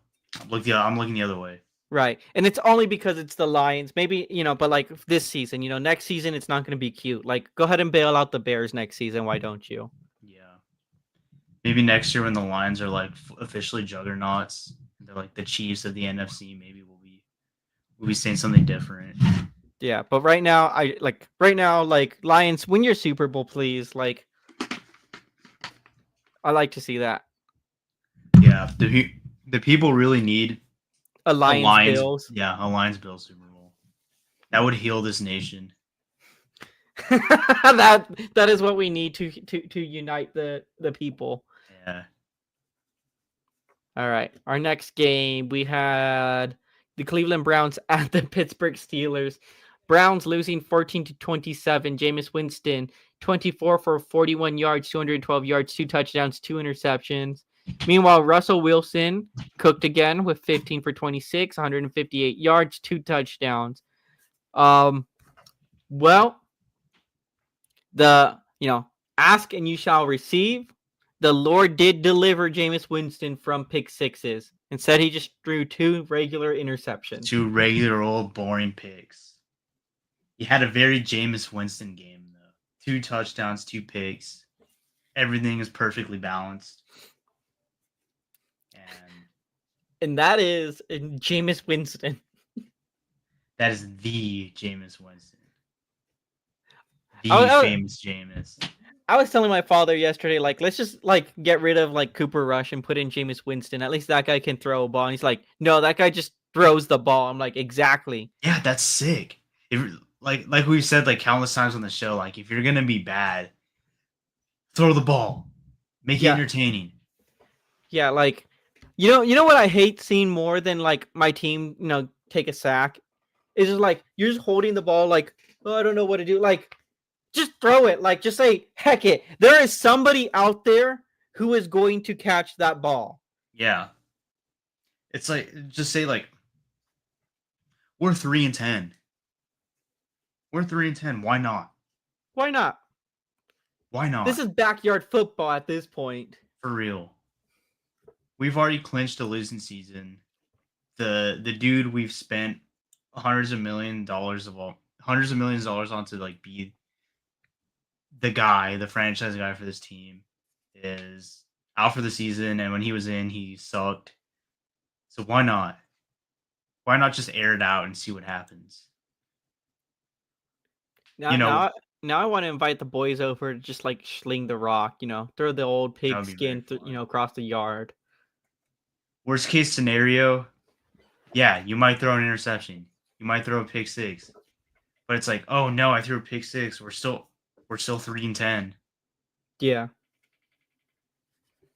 looking the other way. Right, and it's only because it's the Lions. Maybe but like this season, next season it's not going to be cute. Like, go ahead and bail out the Bears next season. Why don't you? Yeah, maybe next year when the Lions are like officially juggernauts, they're like the Chiefs of the NFC. Maybe we'll be saying something different. Yeah, but right now, like Lions, win your Super Bowl, please. Like, I like to see that. Yeah, the people really need a Lions Bills. Yeah, a Lions Bills Super Bowl. That would heal this nation. that is what we need to unite the people. Yeah. All right. Our next game, we had the Cleveland Browns at the Pittsburgh Steelers. Browns losing 14-27. Jameis Winston, 24 for 41 yards, 212 yards, 2 touchdowns, 2 interceptions. Meanwhile, Russell Wilson cooked again with 15 for 26, 158 yards, 2 touchdowns. Well, ask and you shall receive. The Lord did deliver Jameis Winston from pick sixes. Instead, he just threw 2 regular interceptions. 2 regular old boring picks. He had a very Jameis Winston game, though. 2 touchdowns, 2 picks. Everything is perfectly balanced. And that is Jameis Winston. That is the Jameis Winston. The famous Jameis. I was telling my father yesterday, like, let's just like get rid of like Cooper Rush and put in Jameis Winston. At least that guy can throw a ball. And he's like, no, that guy just throws the ball. I'm like, exactly. Yeah, that's sick. If like we've said like countless times on the show, like if you're gonna be bad, throw the ball, make it entertaining. Yeah, like you know what I hate seeing more than like my team, take a sack, is just like you're just holding the ball, like, oh, I don't know what to do. Like, just throw it. Like, just say, heck it. There is somebody out there who is going to catch that ball. Yeah. It's like, just say like, we're 3-10. We're 3-10. Why not? Why not? Why not? This is backyard football at this point. For real. We've already clinched a losing season. The dude we've spent hundreds of millions of dollars on to like be the franchise guy for this team, is out for the season, and when he was in, he sucked. So why not? Why not just air it out and see what happens? Now I want to invite the boys over to just like sling the rock, throw the old pigskin, across the yard. Worst case scenario, yeah, you might throw an interception. You might throw a pick six. But it's like, oh no, I threw a pick six. We're still 3-10. Yeah.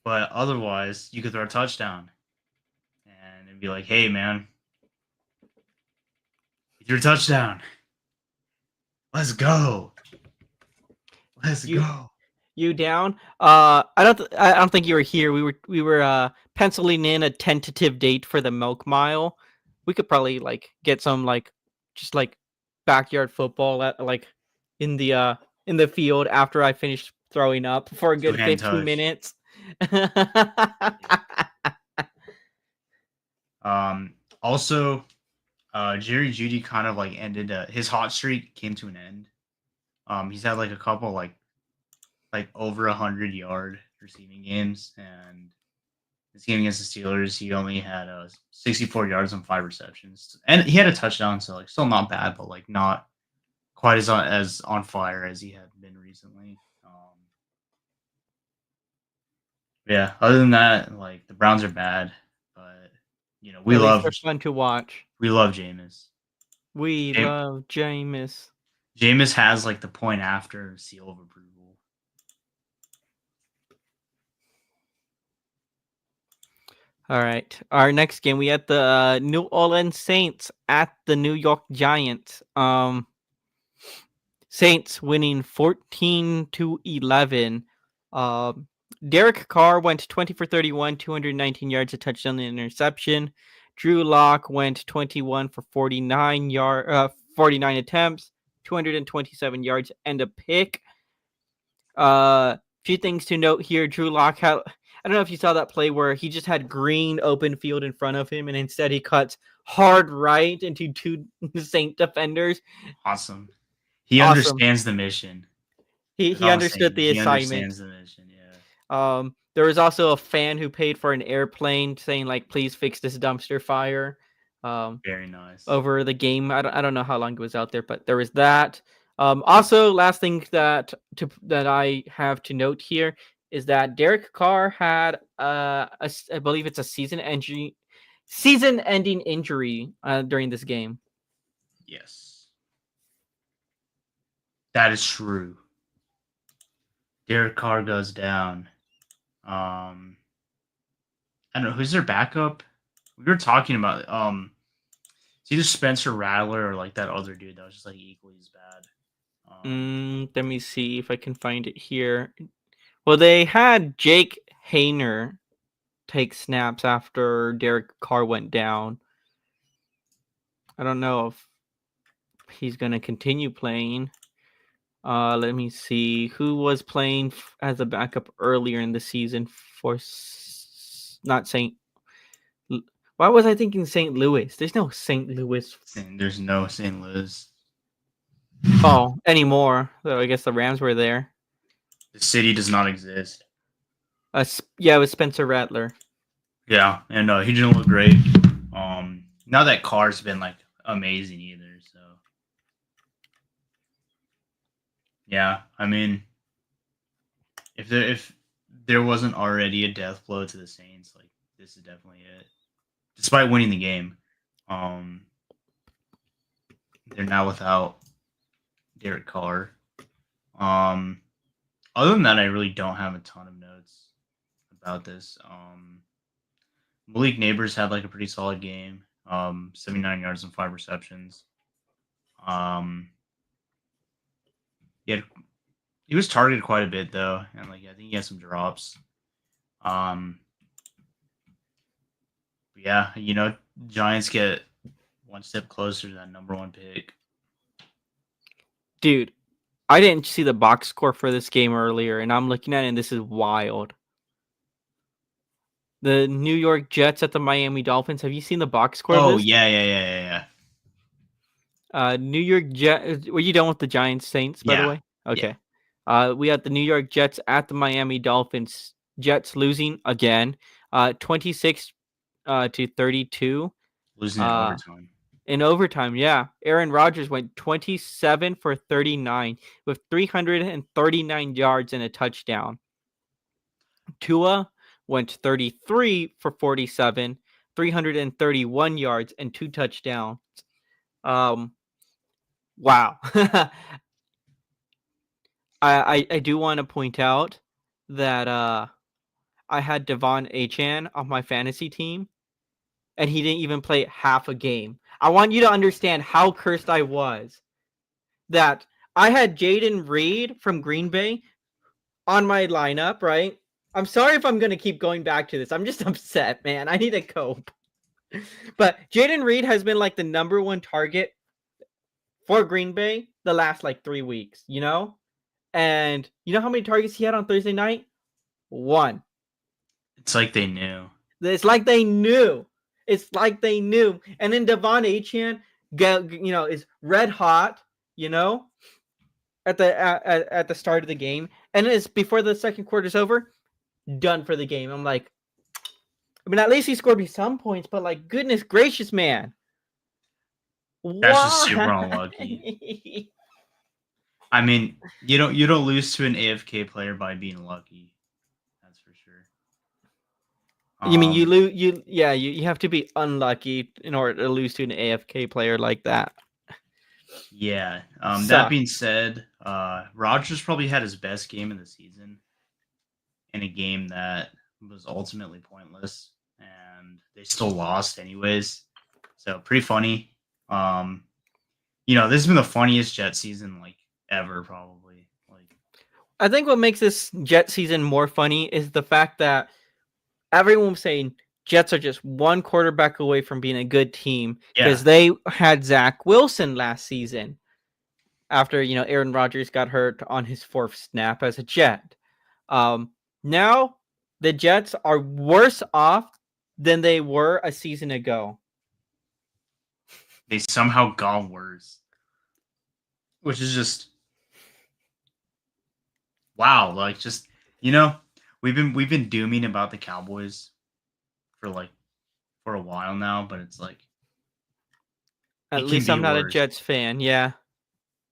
But otherwise, you could throw a touchdown. And it'd be like, hey man, you threw a touchdown. Let's go. Let's go. You down? I don't think you were here. We were penciling in a tentative date for the Milk Mile. We could probably like get some like just like backyard football at like in the field after I finish throwing up for a good 15 minutes. Also, Jerry Jeudy kind of like ended his hot streak came to an end. He's had like a couple like over 100-yard receiving games, and this game against the Steelers, he only had 64 yards on 5 receptions, and he had a touchdown, so like still not bad, but like not quite as on fire as he had been recently. Yeah, other than that, like the Browns are bad, but we love. They're fun to watch. We love Jameis. We love Jameis. Jameis has like the point after seal of approval. All right. Our next game, we had the New Orleans Saints at the New York Giants. Saints winning 14-11. Derek Carr went 20 for 31, 219 yards, a touchdown and interception. Drew Lock went 21 for 49 attempts, 227 yards, and a pick. Few things to note here. Drew Lock had, I don't know if you saw that play where he just had green open field in front of him, and instead he cuts hard right into 2 Saint defenders. Awesome. He understands the mission. He understood the assignment. He understands the mission, yeah. There was also a fan who paid for an airplane saying, like, please fix this dumpster fire. Very nice. Over the game. I don't know how long it was out there, but there was that. Also, last thing that I have to note here is that Derek Carr had I believe it's a season-ending injury during this game. Yes. That is true. Derek Carr goes down. I don't know, who's their backup? We were talking about it's either Spencer Rattler or like that other dude that was just like equally as bad. Let me see if I can find it here. Well, they had Jake Hayner take snaps after Derek Carr went down. I don't know if he's going to continue playing. Let me see who was playing as a backup earlier in the season for not St. Why was I thinking St. Louis? There's no St. Louis. There's no St. Louis. Oh, anymore. So I guess the Rams were there. The city does not exist. Yeah, it was Spencer Rattler. Yeah, and he didn't look great. Not that Carr's been like amazing either. So Yeah, I mean, if there wasn't already a death blow to the Saints, like this is definitely it. Despite winning the game, um, they're now without Derek Carr. Um, Other than that, I really don't have a ton of notes about this. Malik Neighbors had like a pretty solid game. 79 yards and 5 receptions. Um, he had he was targeted quite a bit though, and like I think he had some drops. Um, yeah, Giants get one step closer to that number one pick. Dude, I didn't see the box score for this game earlier, and I'm looking at it, and this is wild. The New York Jets at the Miami Dolphins. Have you seen the box score? Oh of this? yeah. New York Jets. Were you done with the Giants Saints, by the Yeah. way? Yeah. Okay. We had the New York Jets at the Miami Dolphins. Jets losing again, 26 to 32. Losing in overtime. In overtime, yeah. Aaron Rodgers went 27 for 39 with 339 yards and a touchdown. Tua went 33 for 47, 331 yards and 2 touchdowns. Wow. I do want to point out that I had Devon Achan on my fantasy team, and he didn't even play half a game. I want you to understand how cursed I was. That I had Jaden Reed from Green Bay on my lineup, right? I'm sorry if I'm going to keep going back to this. I'm just upset, man. I need to cope. But Jaden Reed has been like the number one target for Green Bay the last like 3 weeks, you know? And you know how many targets he had on Thursday night? 1. It's like they knew. It's like they knew. It's like they knew. And then Devon Achan, is red hot, at the start of the game, and it's before the second quarter's over, done for the game. I'm like, I mean, at least he scored me some points, but like, goodness gracious, man, That's just super why? unlucky. I mean, you don't lose to an AFK player by being lucky. That's for sure. You mean you lose? You have to be unlucky in order to lose to an AFK player like that. Yeah. That being said, Rodgers probably had his best game of the season in a game that was ultimately pointless, and they still lost anyways. So pretty funny. This has been the funniest Jet season like ever, probably. Like, I think what makes this Jet season more funny is the fact that everyone was saying Jets are just one quarterback away from being a good team because they had Zach Wilson last season after, Aaron Rodgers got hurt on his 4th snap as a Jet. Now the Jets are worse off than they were a season ago. They somehow got worse, which is just wow. Like, just we've been dooming about the Cowboys for a while now, but it's like at least I'm not worse. a Jets fan. Yeah,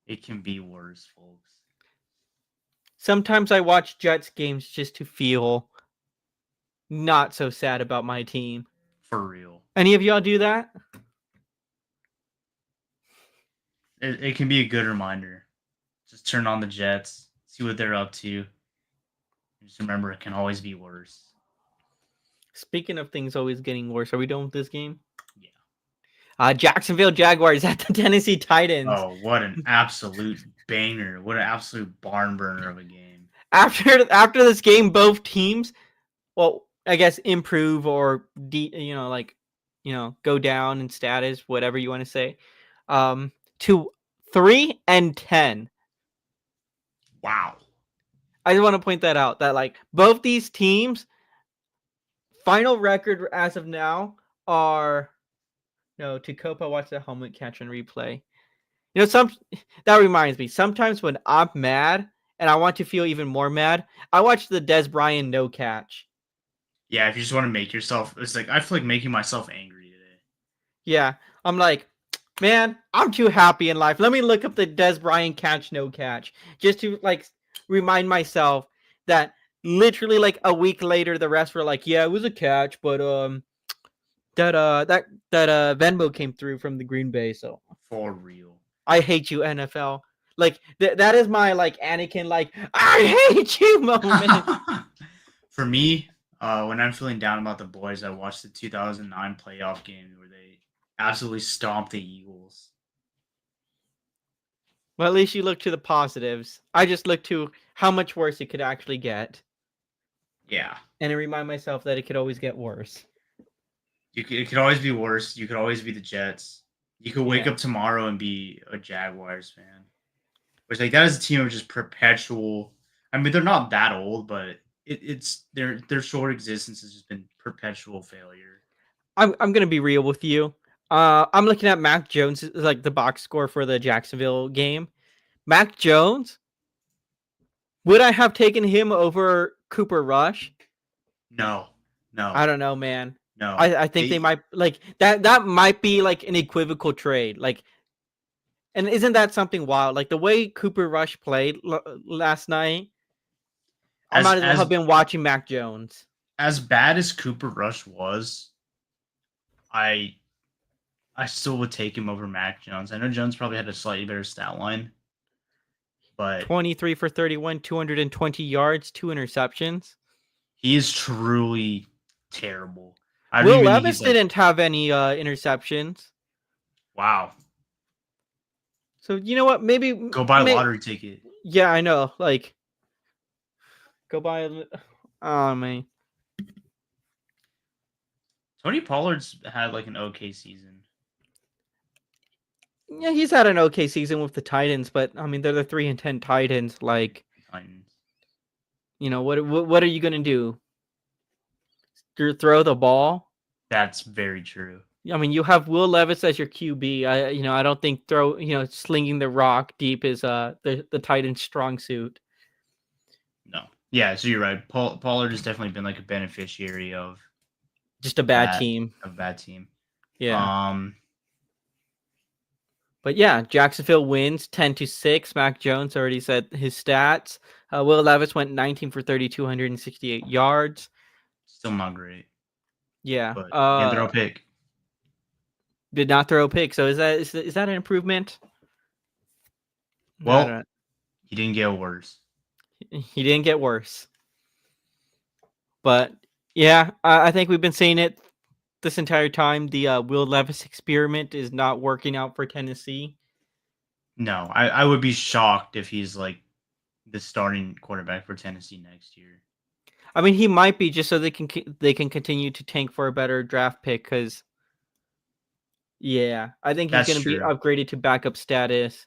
it can be worse, folks. Sometimes I watch Jets games just to feel not so sad about my team. For real. Any of y'all do that? It can be a good reminder. Just turn on the Jets, see what they're up to. Just remember, it can always be worse. Speaking of things always getting worse, are we done with this game? Yeah. Jacksonville Jaguars at the Tennessee Titans. Oh, what an absolute banger. What an absolute barn burner of a game. After this game, both teams, well, I guess improve or go down in status, whatever you want to say, to 3-10. Wow. I just want to point that out, that like both these teams final record as of now are to Copa watch the helmet catch and replay. That reminds me, sometimes when I'm mad and I want to feel even more mad, I watch the Des Bryant no catch. Yeah, if you just want to make yourself, it's like I feel like making myself angry today. Yeah, I'm like, Man, I'm too happy in life. Let me look up the Des Bryant catch, no catch, just to like remind myself that literally like a week later, the rest were like, "Yeah, it was a catch, but that Venmo came through from the Green Bay." So For real. I hate you, NFL. Like that is my like Anakin like I hate you moment. For me, when I'm feeling down about the boys, I watched the 2009 playoff game where they absolutely stomped the Eagles. Well, at least you look to the positives. I just look to how much worse it could actually get. Yeah. And I remind myself that it could always get worse. It could always be worse. You could always be the Jets. You could wake Yeah. up tomorrow and be a Jaguars fan. Which like that is a team of just perpetual. I mean, they're not that old, but it's their short existence has just been perpetual failure. I'm gonna be real with you. I'm looking at Mac Jones like the box score for the Jacksonville game. Mac Jones, would I have taken him over Cooper Rush? No, no, I don't know, man. no. I think they might like that might be like an equivocal trade. Like, and isn't that something wild? Like the way Cooper Rush played last night, I as might as well as have been watching Mac Jones. as bad as Cooper Rush was, I I still would take him over Mac Jones. I know Jones probably had a slightly better stat line, but 23 for 31, 220 yards, 2 interceptions. he is truly terrible. I don't Will even think Levis he's like didn't have any interceptions. wow. So you know what? Go buy a lottery ticket. Yeah, I know. Like, go buy. Oh man. Tony Pollard's had like an okay season. Yeah, he's had an okay season with the Titans, but I mean they're the 3-10 Titans. Like, Titans. you know what are you gonna do? Throw the ball? That's very true. I mean, you have Will Levis as your QB. I don't think slinging the rock deep is the Titans' strong suit. No. Yeah, so you're right. Pollard has definitely been like a beneficiary of Just a bad that team. of bad team. Yeah. But yeah, Jacksonville wins 10-6. Mac Jones already said his stats. Will Levis went 19 for 30, 268 yards. Still not great. Yeah. But can't throw a pick. Did not throw a pick. So is that an improvement? Well, he didn't get worse. He didn't get worse. But yeah, I think we've been saying it this entire time. The Will Levis experiment is not working out for Tennessee. No, I would be shocked if he's like the starting quarterback for Tennessee next year. I mean, he might be just so they can continue to tank for a better draft pick. Because yeah, I think he's going to be upgraded to backup status.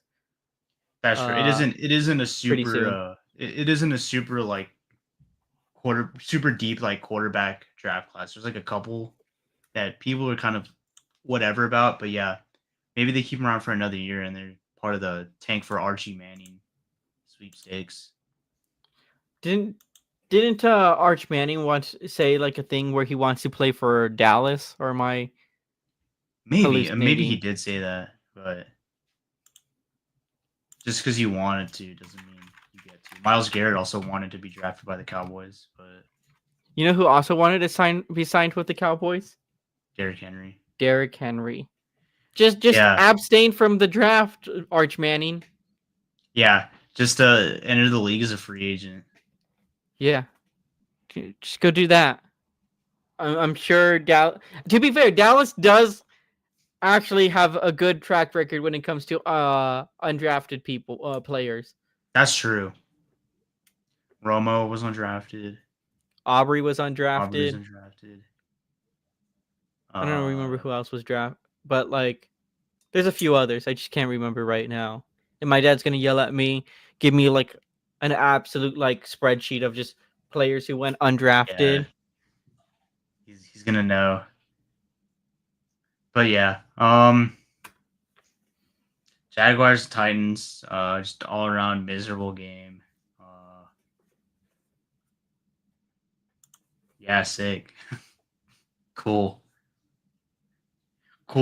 That's true. It isn't a pretty soon. super it isn't a super like super deep like quarterback draft class. There's like a couple that people are kind of whatever about, but yeah, maybe they keep him around for another year and they're part of the tank for Archie Manning sweepstakes. Didn't Arch Manning once say like a thing where he wants to play for Dallas? Or am I maybe he did say that, but just because you wanted to doesn't mean you get to. Myles Garrett also wanted to be drafted by the Cowboys, but you know who also wanted to be signed with the Cowboys? Derrick Henry. Just abstain from the draft, Arch Manning. Yeah, just enter the league as a free agent. Yeah, just go do that. I'm sure Dallas. To be fair, Dallas does actually have a good track record when it comes to undrafted players. That's true. Romo was undrafted. Aubrey was undrafted. I don't remember who else was drafted, but like, there's a few others. I just can't remember right now. And my dad's gonna yell at me, give me like an absolute like spreadsheet of just players who went undrafted. Yeah. He's gonna know. But yeah, Jaguars Titans, just all around miserable game. Yeah, sick. Cool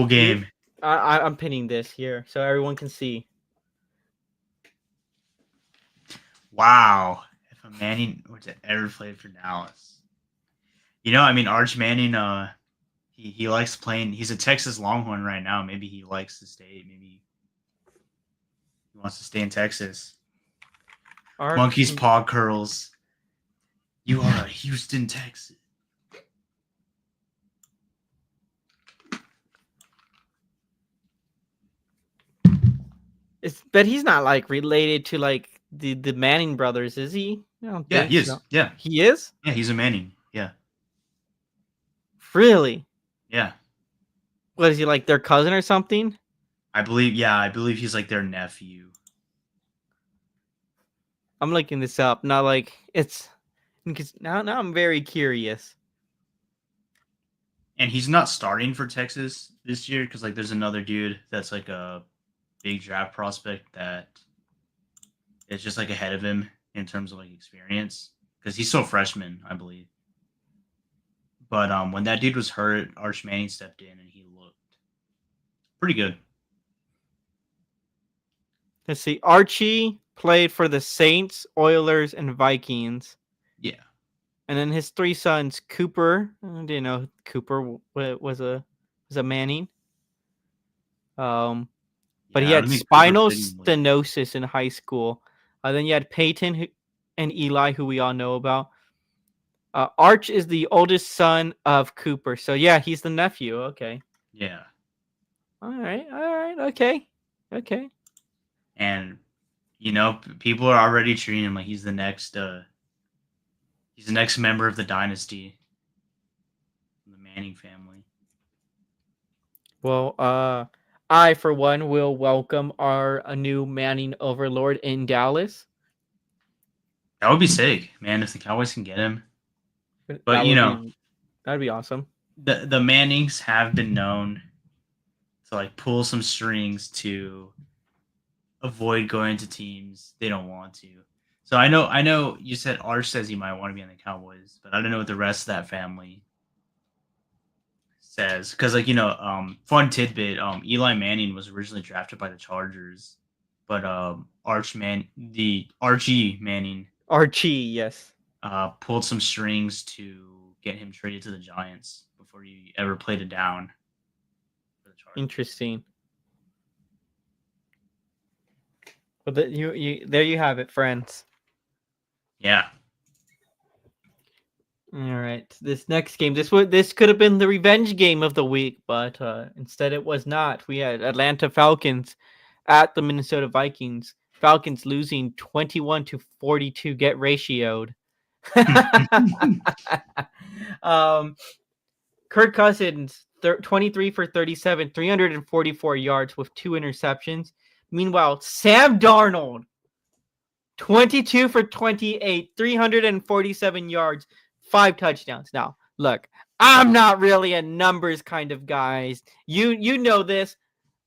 game. I'm pinning this here so everyone can see. Wow. If a Manning was ever played for Dallas. I mean, Arch Manning, he likes playing. He's a Texas Longhorn right now. Maybe he likes to stay. Maybe he wants to stay in Texas. Monkey's paw curls. You are a Houston Texan. But he's not like related to like the Manning brothers, is he? I don't Yeah, think he is. so. Yeah, he is. Yeah, he's a Manning. Yeah. Really? Yeah. What is he, like their cousin or something? I believe he's like their nephew. I'm looking this up. Not like it's because now I'm very curious. And he's not starting for Texas this year because like there's another dude that's like a big draft prospect that is just like ahead of him in terms of like experience because he's still a freshman, I believe. But when that dude was hurt, Arch Manning stepped in and he looked pretty good. Let's see. Archie played for the Saints, Oilers, and Vikings. Yeah. And then his three sons, Cooper. I didn't know Cooper was a Manning. But he had spinal stenosis in high school. Then you had Peyton and Eli, who we all know about. Arch is the oldest son of Cooper. So, yeah, he's the nephew. Okay. Yeah. All right. Okay. And, people are already treating him like he's the next member of the dynasty. The Manning family. Well, I, for one, will welcome a new Manning overlord in Dallas. That would be sick, man, if the Cowboys can get him. But, that'd be awesome. The Mannings have been known to, like, pull some strings to avoid going to teams they don't want to. So I know you said Arch says he might want to be on the Cowboys, but I don't know what the rest of that family says because fun tidbit, Eli Manning was originally drafted by the Chargers, but Archie Manning, yes, pulled some strings to get him traded to the Giants before he ever played it down for the Chargers. Interesting. Well, there you have it, friends. Yeah. All right. This next game, this could have been the revenge game of the week, but instead it was not. We had Atlanta Falcons at the Minnesota Vikings. Falcons losing 21-42, get ratioed. Kirk Cousins 23 for 37, 344 yards with 2 interceptions. Meanwhile, Sam Darnold 22 for 28, 347 yards, 5 touchdowns. Now, look, I'm not really a numbers kind of guy. You know this.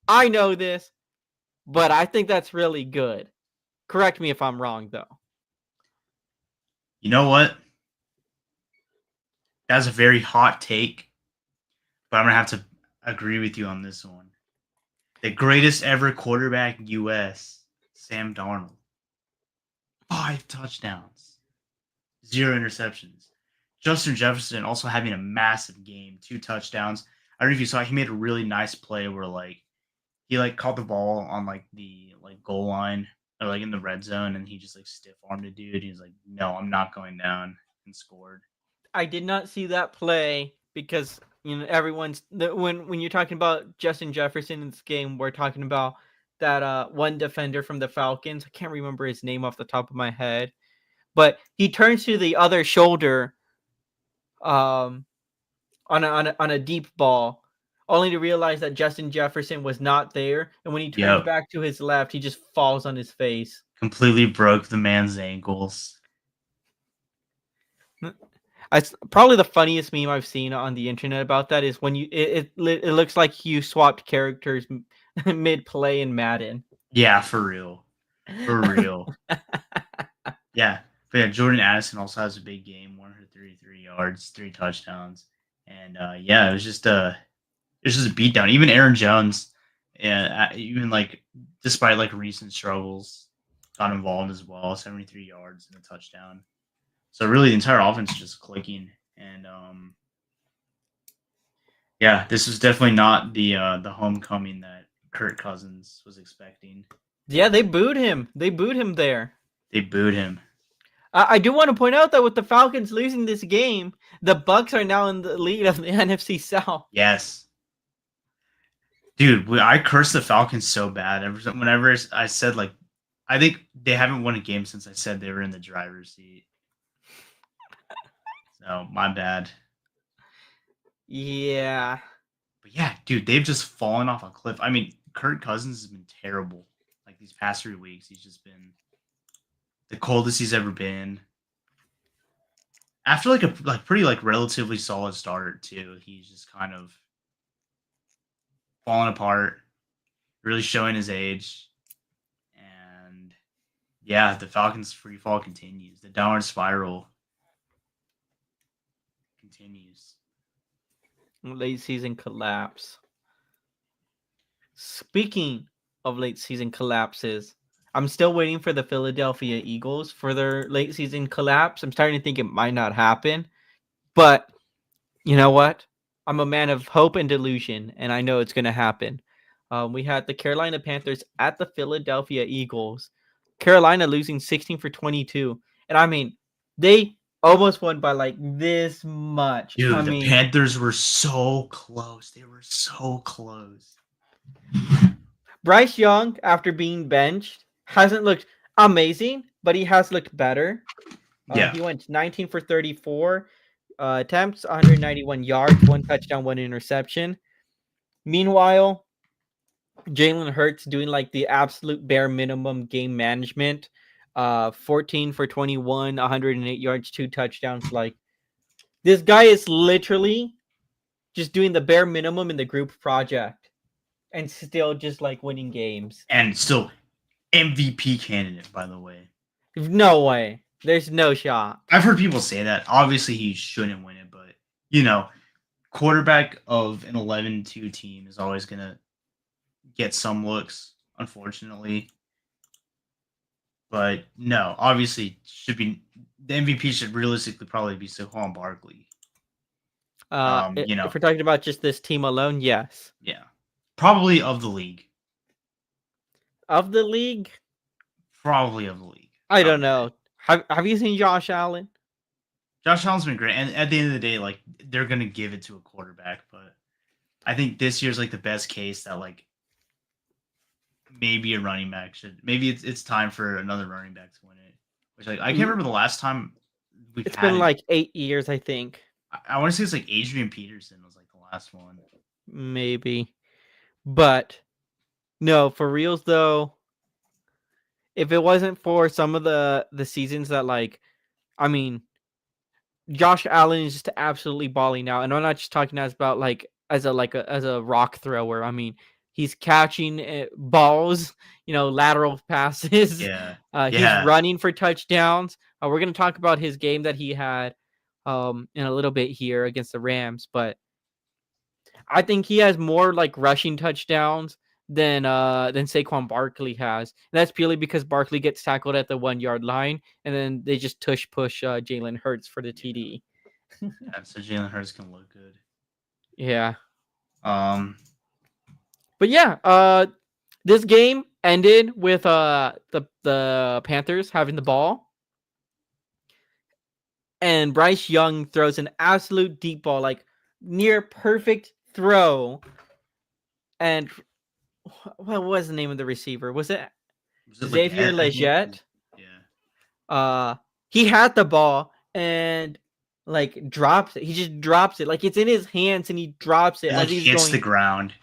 I know this. But I think that's really good. Correct me if I'm wrong, though. You know what? That's a very hot take, but I'm going to have to agree with you on this one. The greatest ever quarterback in U.S., Sam Darnold. 5 touchdowns. 0 interceptions. Justin Jefferson also having a massive game. 2 touchdowns. I don't know if you saw, he made a really nice play where, like, he, like, caught the ball on, like, the, like, goal line or, like, in the red zone, and he just, like, stiff-armed a dude. He was like, no, I'm not going down, and scored. I did not see that play because, everyone's when you're talking about Justin Jefferson in this game, we're talking about that one defender from the Falcons. I can't remember his name off the top of my head, but he turns to the other shoulder on a deep ball, only to realize that Justin Jefferson was not there, and when he turns back to his left, he just falls on his face. Completely broke the man's ankles. It's probably the funniest meme I've seen on the internet about that is when it looks like you swapped characters mid play in Madden. Yeah, for real. Yeah, but yeah, Jordan Addison also has a big game, 133 yards, 3 touchdowns, and it was just a beatdown. Even Aaron Jones and even like despite like recent struggles, got involved as well. 73 yards and a touchdown. So really, the entire offense is just clicking, and yeah, this was definitely not the homecoming that Kirk Cousins was expecting. Yeah, they booed him. They booed him there. They booed him. I do want to point out that with the Falcons losing this game, the Bucks are now in the lead of the NFC South. Yes. Dude, I cursed the Falcons so bad. Whenever I said, like, I think they haven't won a game since I said they were in the driver's seat. So, my bad. Yeah. But yeah, dude, they've just fallen off a cliff. I mean, Kirk Cousins has been terrible. Like, these past 3 weeks, he's just been the coldest he's ever been. After, like, a pretty, like, relatively solid start, too, he's just kind of falling apart, really showing his age. And yeah, the Falcons' free fall continues. The downward spiral continues. Late season collapse. Speaking of late season collapses, I'm still waiting for the Philadelphia Eagles for their late season collapse. I'm starting to think it might not happen. But you know what? I'm a man of hope and delusion, and I know it's going to happen. We had the Carolina Panthers at the Philadelphia Eagles. Carolina losing 16 for 22. And I mean, they almost won by like this much. Dude, the Panthers were so close. They were so close. Bryce Young, after being benched, hasn't looked amazing, but he has looked better. Yeah. He went 19 for 34 attempts, 191 yards, 1 touchdown, 1 interception. Meanwhile, Jalen Hurts doing like the absolute bare minimum game management. 14 for 21, 108 yards, 2 touchdowns. Like, this guy is literally just doing the bare minimum in the group project and still just like winning games. And still MVP candidate, by the way. No way. There's no shot. I've heard people say that. Obviously, he shouldn't win it, but, you know, quarterback of an 11-2 team is always going to get some looks, unfortunately. But no, obviously, the MVP should realistically probably be Saquon Barkley. You know, if we're talking about just this team alone, yes. Yeah. Probably of the league. Of the league? Probably of the league. I don't know. Have you seen Josh Allen? Josh Allen's been great. And at the end of the day, like, they're going to give it to a quarterback. But I think this year's, like, the best case that, like, maybe a running back should. Maybe it's time for another running back to win it. Which, like, I can't remember the last time it's been like 8 years, I think. I want to say it's like Adrian Peterson was like the last one. Maybe. But no, for reals though, if it wasn't for some of the seasons that, like, I mean, Josh Allen is just absolutely balling out. And I'm not just talking about like as a rock thrower. I mean, he's catching balls, you know, lateral passes. Yeah. He's running for touchdowns. We're going to talk about his game that he had in a little bit here against the Rams, but I think he has more like rushing touchdowns than Saquon Barkley has. And that's purely because Barkley gets tackled at the 1 yard line, and then they just push Jalen Hurts for the TD. Yeah, so Jalen Hurts can look good. Yeah. But yeah, this game ended with the Panthers having the ball, and Bryce Young throws an absolute deep ball, like near perfect throw. And what was the name of the receiver? Was it Xavier Legette? Yeah. He had the ball and like drops it. He just drops it. Like, it's in his hands and he drops it as he's hits going, the ground.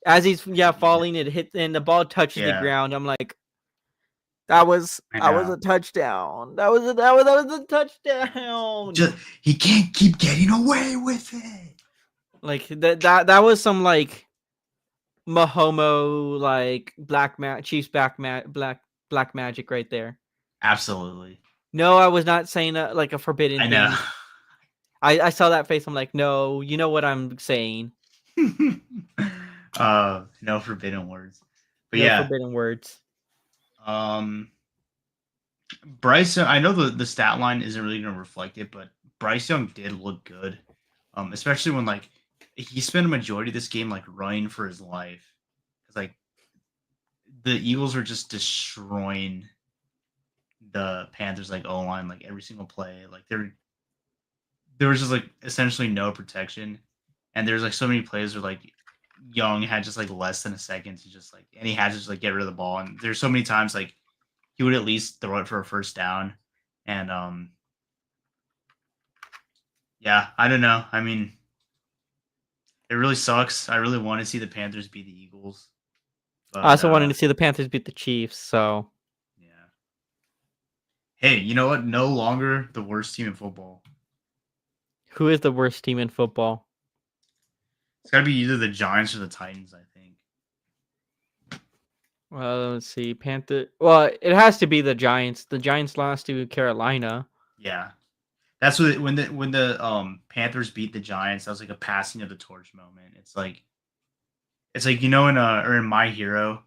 As he's falling, it hits and the ball touches the ground. I'm like, that was a touchdown. That was a touchdown. He can't keep getting away with it. Like that was some like Mahomo like Chiefs black magic right there. Absolutely. No, I was not saying like a forbidden thing. Know. I saw that face. I'm like, no, you know what I'm saying. No forbidden words. But No yeah, forbidden words. um, Bryce. I know the stat line isn't really going to reflect it, but Bryce Young did look good. Especially when like he spent a majority of this game like running for his life, because like the Eagles were just destroying the Panthers like O line like every single play. Like there was just like essentially no protection, and there's like so many plays where like Young had just like less than a second to just like, and he had to just like get rid of the ball. And there's so many times like he would at least throw it for a first down, and yeah, I don't know. I mean, it really sucks. I really want to see the Panthers beat the Eagles, I but also wanted to see the Panthers beat the Chiefs. So yeah. Hey, you know what? No longer the worst team in football. who is the worst team in football? It's got to be either the Giants or the Titans, I think. Well, let's see. Panther. Well, it has to be the Giants. The Giants lost to Carolina. Yeah. That's what when the Panthers beat the Giants, that was like a passing of the torch moment. It's like you know in My Hero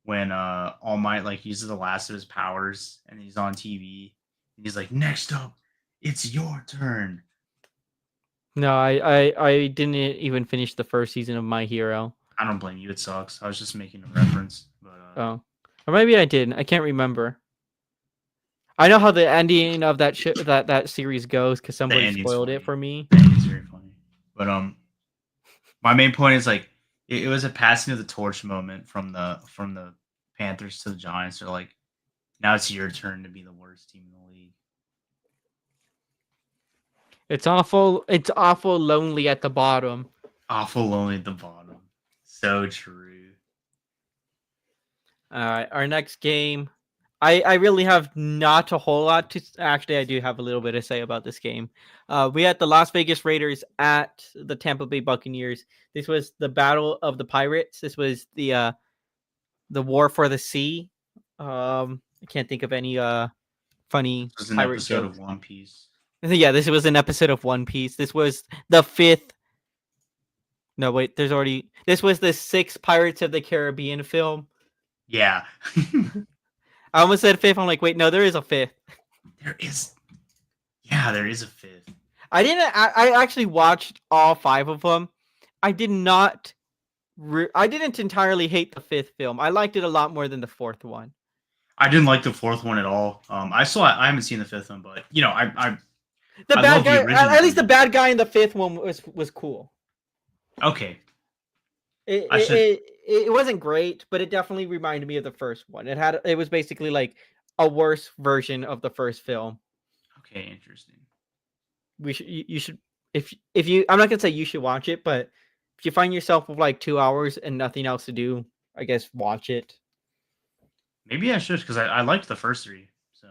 when All Might like uses the last of his powers and he's on TV and he's like, "Next up, it's your turn." No, I didn't even finish the first season of My Hero. I don't blame you. It sucks. I was just making a reference, but Oh, or maybe I did. I can't remember. I know how the ending of that series goes because the somebody ending's spoiled it funny. for me. The ending's very funny. But my main point is like it was a passing of the torch moment from the Panthers to the Giants. They're like, now it's your turn to be the worst team in the league. It's awful. It's awful lonely at the bottom. Awful lonely at the bottom. So true. All right, our next game. I really have not a whole lot to. Actually, I do have a little bit to say about this game. We had the Las Vegas Raiders at the Tampa Bay Buccaneers. This was the Battle of the Pirates. This was the War for the Sea. I can't think of any funny This was an pirate episode of jokes. One Piece. Yeah, this was an episode of One Piece. This was the fifth. No, wait. There's already. This was the sixth Pirates of the Caribbean film. Yeah. I almost said fifth. I'm like, wait, no, there is a fifth. there is. Yeah, there is a fifth. I didn't. I actually watched all five of them. I did not. I didn't entirely hate the fifth film. I liked it a lot more than the fourth one. I didn't like the fourth one at all. I haven't seen the fifth one, but you know, The I bad love the guy. original At least the one. bad guy in the fifth one was cool. Okay. It, I it should it it wasn't great, but it definitely reminded me of the first one. It was basically like a worse version of the first film. Okay, interesting. You should if you I'm not gonna say you should watch it, but if you find yourself with like 2 hours and nothing else to do, I guess watch it. Maybe I should because I liked the first three. So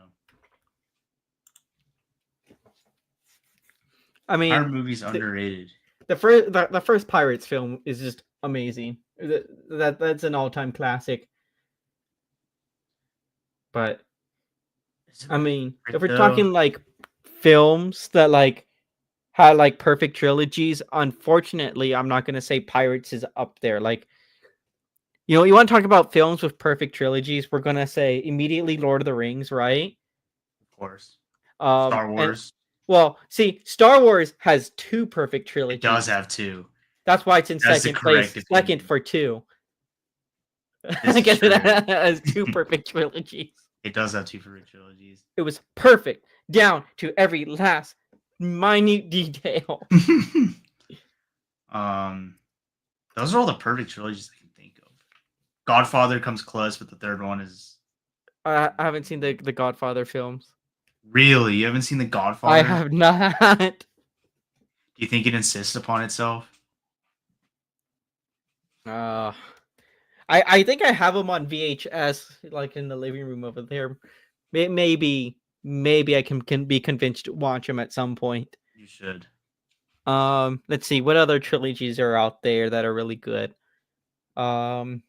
I pirate mean, movies the, underrated. the first Pirates film is just amazing. That's an all time classic. But Is it I mean, right if we're though? talking like films that like had like perfect trilogies, unfortunately, I'm not gonna say Pirates is up there. Like, you want to talk about films with perfect trilogies? We're gonna say immediately Lord of the Rings, right? Of course. Star And Wars. well, see, Star Wars has two perfect It does trilogies. have two. That's why it's in That's the second place, correct second opinion. for two. This I is guess it true. has two perfect trilogies. It does have two perfect trilogies. It was perfect down to every last minute detail. um, those are all the perfect trilogies I can think of. Godfather comes close, but the third one is I haven't seen the Godfather films. really. You haven't seen the I Godfather? have not. Do you think it insists upon itself? Uh, I think I have them on VHS, like in the living room over there. Maybe I can be convinced to watch them at some point. You should. Let's see what other trilogies are out there that are really good. Um,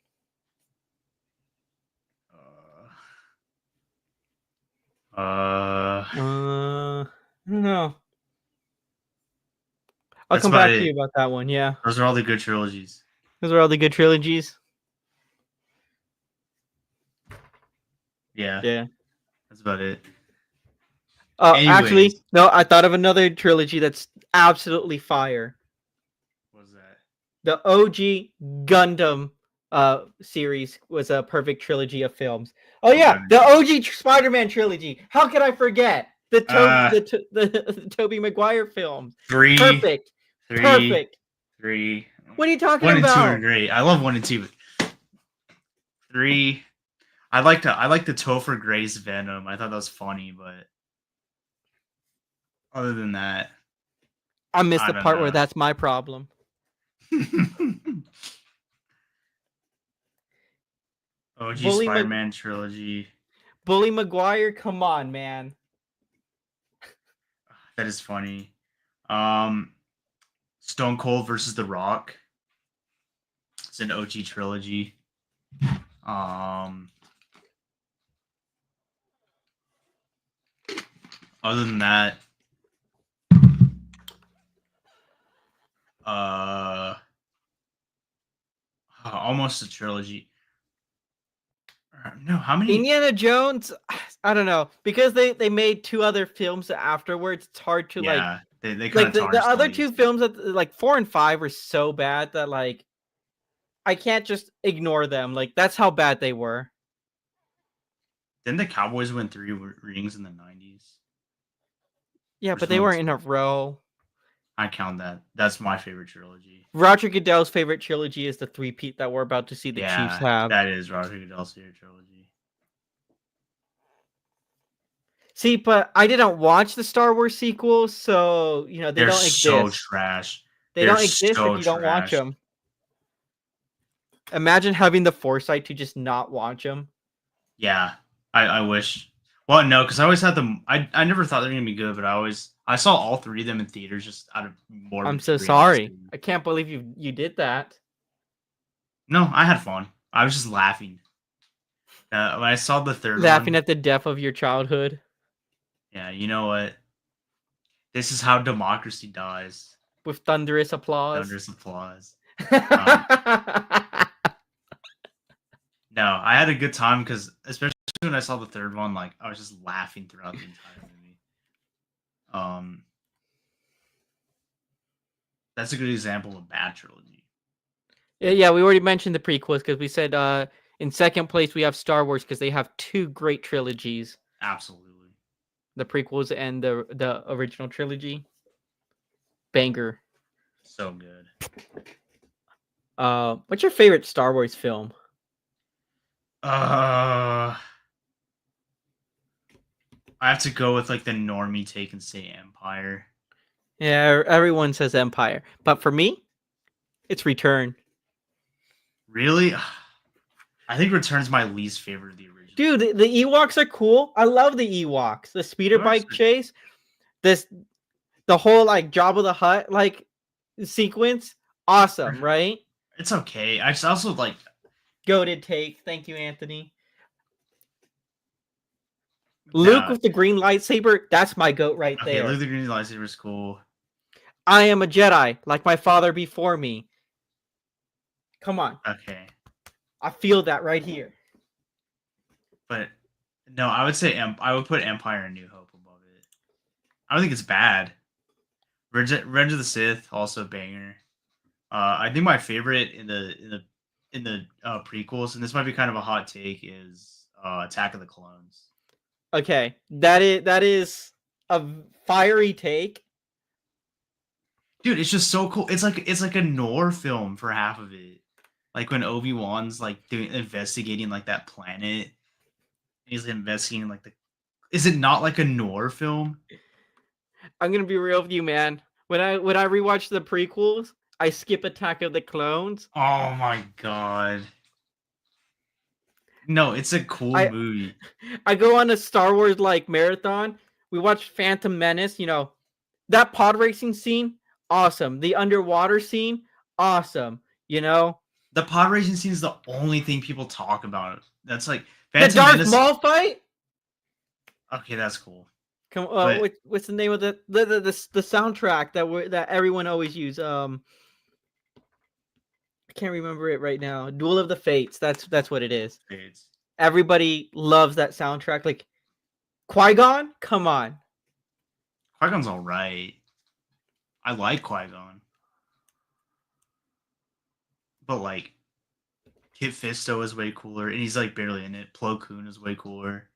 Uh, I don't know. I'll that's come about back to it. you about that one. Yeah. Those are all the good trilogies. Those are all the good trilogies. Yeah, Yeah. that's about it. Actually, Anyways, no. I thought of another trilogy that's absolutely fire. what was that? The OG Gundam series was a perfect trilogy of films. Oh Oh, I yeah, haven't the seen it. OG Spider-Man trilogy. How could I forget Uh, the Tobey Maguire films? three, Perfect, three, perfect. three. What are you talking One and two are about? great. I love one and two. Three. I like the Topher Grace Venom. I thought that was funny, but other than that, I missed I the don't part where know. that's my problem. OG Bully Mag- Spider-Man trilogy. Bully Maguire, come on, man. That is funny. Um, Stone Cold versus The Rock. It's an OG trilogy. Um, Other than that, uh, almost a trilogy. No, how many? Indiana Jones, I don't know, because they made two other films afterwards. It's hard to Yeah, they kind like of the tarnished the other two legacy. films that like 4 and 5 were so bad that like I can't just ignore them. Like that's how bad they were. Didn't the Cowboys win three rings in the '90s Yeah, or but they something like weren't in two? a row. I count that. That's my favorite trilogy. Roger Goodell's favorite trilogy is the three-peat that we're about to see the Chiefs Yeah, have. that is Roger Goodell's favorite trilogy. See, but I didn't watch the Star Wars sequels, so they They're don't so exist. trash. They They're don't exist if so you don't watch trash. them. Imagine having the foresight to just not watch them. Yeah, I wish. Well, no, because I always had them. I never thought they were gonna be good, but I saw all three of them in theaters just out of I'm morbid so sorry. curiosity. I can't believe you did that. No, I had fun. I was just laughing when I saw the third Laughing one. at the death of your childhood Yeah, you know what? This is how democracy dies. with thunderous applause. Thunderous applause. Um, no, I had a good time because especially when I saw the third one, like I was just laughing throughout the entire movie. Um, that's a good example of a bad trilogy. Yeah, we already mentioned the prequels because we said in second place we have Star Wars because they have two great trilogies, Absolutely, the prequels and the original trilogy. Banger. so good. What's your favorite Star Wars film? I have to go with like the normie take and say Empire. Yeah, everyone says Empire, but for me, it's Return. Really? I think Return's my least favorite of the original. Dude, the Ewoks are cool. I love the Ewoks. The speeder bike chase, this the whole like Jabba the Hutt like sequence, awesome, right? It's okay. I just also like Goated take. Thank you, Anthony. Luke the with the green lightsaber, that's my goat right okay. Luke there. the Green Lightsaber is cool. I am a Jedi, like my father before me. Come on. Okay, I feel that right here. but no, I would say I would put Empire and New Hope above it. I don't think it's bad. Revenge of the Sith also a banger. I think my favorite in the prequels, and this might be kind of a hot take, is Attack of the Clones. Okay. That is a fiery take. Dude, it's just so cool. It's like a noir film for half of it. Like when Obi-Wan's like investigating like that planet. He's investigating like the. Is it not like a noir film? I'm gonna be real with you, man. When I rewatch the prequels, I skip Attack of the Clones. Oh my god. No, it's a cool I movie. I go on a Star Wars like marathon. We watch Phantom Menace. That pod racing scene, awesome. The underwater scene, awesome. The pod racing scene is the only thing people talk about. That's like The Phantom Darth Menace. Maul fight. Okay, that's cool. Come, But what's the name of the soundtrack that everyone always use? can't remember it right now. Duel of the Fates. That's what it is. Fates. Everybody loves that soundtrack. Like Qui-Gon, come on. Qui-Gon's all right. I like Qui-Gon, but like Kit Fisto is way cooler, and he's like barely in it. Plo Koon is way cooler.